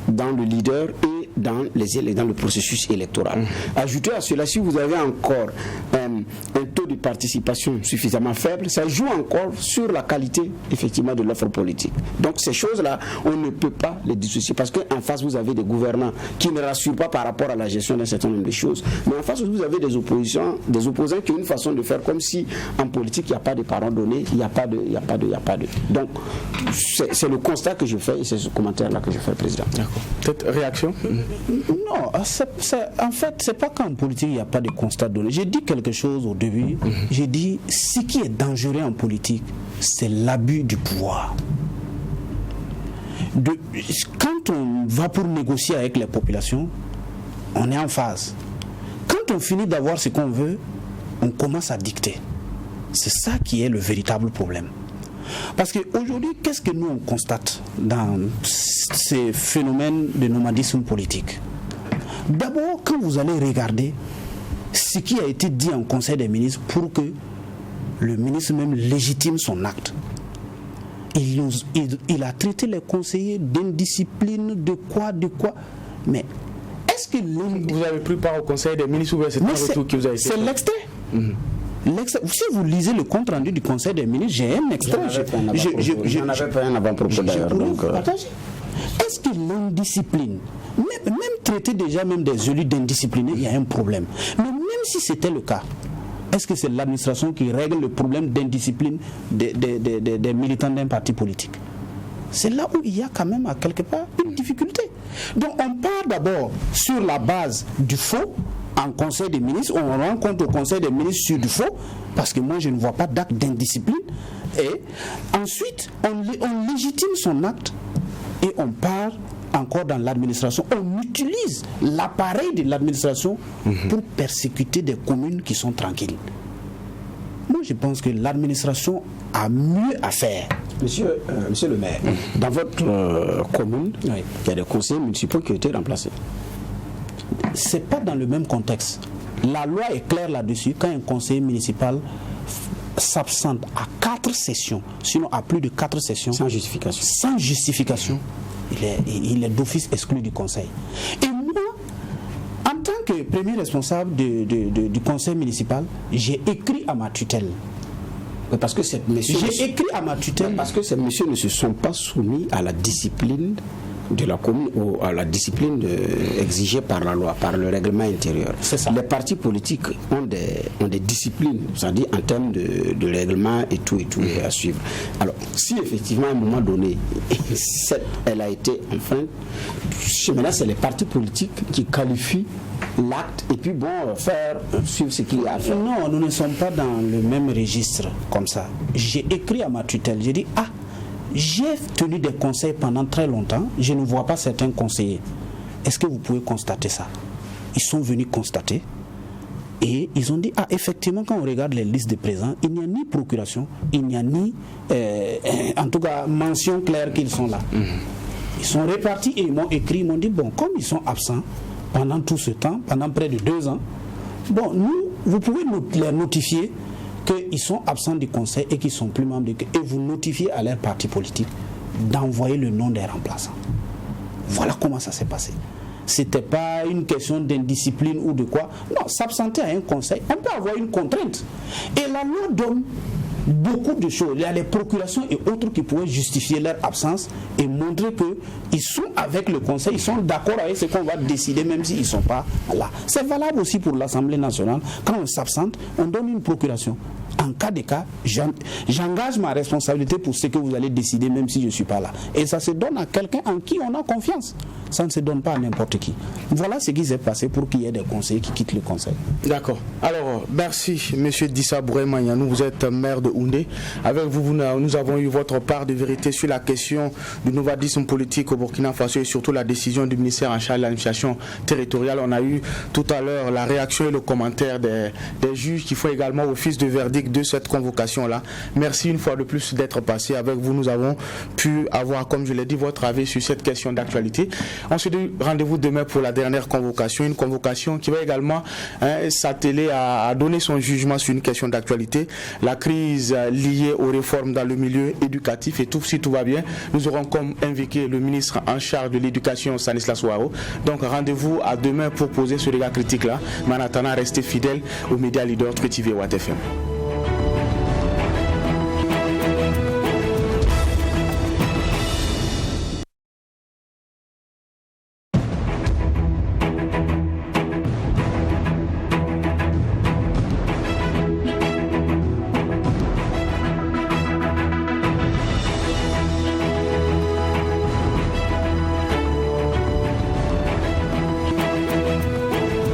B: dans le leader et dans le processus électoral. Ajoutez à cela, si vous avez encore un taux de participation suffisamment faible, ça joue encore sur la qualité effectivement de l'offre politique. Donc ces choses-là, on ne peut pas les dissocier parce qu'en face vous avez des gouvernants qui ne rassurent pas par rapport à la gestion d'un certain nombre de choses, mais en face vous avez des opposants qui ont une façon de faire comme si en politique il n'y a pas de parents donnés, il n'y a pas de. Donc c'est le constat que je fais et c'est ce commentaire-là que je fais, Président.
A: D'accord. Peut-être réaction?
D: Non, en fait, c'est pas qu'en politique il n'y a pas de constat donné. J'ai dit quelque chose au début. J'ai dit ce qui est dangereux en politique, c'est l'abus du pouvoir. Quand on va pour négocier avec les populations, on est en phase. Quand on finit d'avoir ce qu'on veut, on commence à dicter. C'est ça qui est le véritable problème. Parce qu'aujourd'hui, qu'est-ce que nous on constate dans ces phénomènes de nomadisme politique? D'abord, quand vous allez regarder ce qui a été dit en Conseil des ministres pour que le ministre même légitime son acte, il a traité les conseillers d'indiscipline, de quoi. Mais est-ce que
A: vous avez pris part au Conseil des ministres ou c'est un retour qui vous a été fait?
D: C'est l'extrait. Si vous lisez le compte rendu du Conseil des ministres, j'ai un extrait.
B: J'en avais pas un avant-propos d'ailleurs.
D: Est-ce que l'indiscipline, même traiter déjà même des élus d'indisciplinés, il y a un problème. Mais même si c'était le cas, est-ce que c'est l'administration qui règle le problème d'indiscipline des militants d'un parti politique? C'est là où il y a quand même à quelque part une difficulté. Donc on part d'abord sur la base du faux en Conseil des ministres, on rencontre au Conseil des ministres sur du faux, parce que moi je ne vois pas d'acte d'indiscipline, et ensuite on légitime son acte et on part encore dans l'administration, on utilise l'appareil de l'administration pour persécuter des communes qui sont tranquilles. Moi je pense que l'administration a mieux à faire.
B: Monsieur le maire, dans votre commune, il y a des conseillers municipaux qui ont été remplacés.
D: C'est pas dans le même contexte. La loi est claire là-dessus. Quand un conseiller municipal s'absente à 4 sessions, sinon à plus de 4 sessions,
B: sans justification,
D: il est d'office exclu du conseil. Et moi, en tant que premier responsable du conseil municipal, j'ai écrit à ma tutelle.
B: Parce que ces messieurs ne se sont pas soumis à la discipline de la commune ou à la discipline exigée par la loi, par le règlement intérieur.
D: C'est ça.
B: Les partis politiques ont des disciplines, c'est-à-dire en termes de règlement et tout à suivre. Alors, si effectivement à un moment donné, elle a été enfreinte, maintenant c'est les partis politiques qui qualifient l'acte et puis faire suivre ce qu'il y a à faire.
D: Non, nous ne sommes pas dans le même registre comme ça. J'ai écrit à ma tutelle, j'ai dit j'ai tenu des conseils pendant très longtemps, je ne vois pas certains conseillers. Est-ce que vous pouvez constater ça? Ils sont venus constater et ils ont dit effectivement, quand on regarde les listes de présents, il n'y a ni procuration, il n'y a ni en tout cas mention claire qu'ils sont là. Ils sont répartis et ils m'ont écrit, ils m'ont dit comme ils sont absents pendant tout ce temps, pendant près de 2 ans, vous pouvez les notifier qu'ils sont absents du conseil et qu'ils sont plus membres et vous notifiez à leur parti politique d'envoyer le nom des remplaçants. Voilà comment ça s'est passé. C'était pas une question d'indiscipline ou de quoi. Non, s'absenter à un conseil, on peut avoir une contrainte. Et la loi donne beaucoup de choses. Il y a les procurations et autres qui pourraient justifier leur absence et montrer qu'ils sont avec le conseil, ils sont d'accord avec ce qu'on va décider même s'ils ne sont pas là. C'est valable aussi pour l'Assemblée nationale. Quand on s'absente, on donne une procuration. En cas de cas, j'engage ma responsabilité pour ce que vous allez décider même si je ne suis pas là. Et ça se donne à quelqu'un en qui on a confiance. Ça ne se donne pas à n'importe qui. Voilà ce qui s'est passé pour qu'il y ait des conseillers qui quittent le conseil.
A: D'accord. Alors, merci, M. Dissa Bouré-Magnanou. Vous êtes maire de Houndé. Avec vous, nous avons eu votre part de vérité sur la question du nomadisme politique au Burkina Faso et surtout la décision du ministère en charge de l'administration territoriale. On a eu tout à l'heure la réaction et le commentaire des juges qui font également office de verdict de cette convocation-là. Merci une fois de plus d'être passé. Avec vous, nous avons pu avoir, comme je l'ai dit, votre avis sur cette question d'actualité. On se dit rendez-vous demain pour la dernière convocation, une convocation qui va également s'atteler à donner son jugement sur une question d'actualité, la crise liée aux réformes dans le milieu éducatif et tout, si tout va bien, nous aurons comme invité le ministre en charge de l'éducation, Stanislas Ouaro. Donc rendez-vous à demain pour poser ce regard critique-là. Mais en attendant, restez fidèles aux médias leaders Truc TV et Watt FM.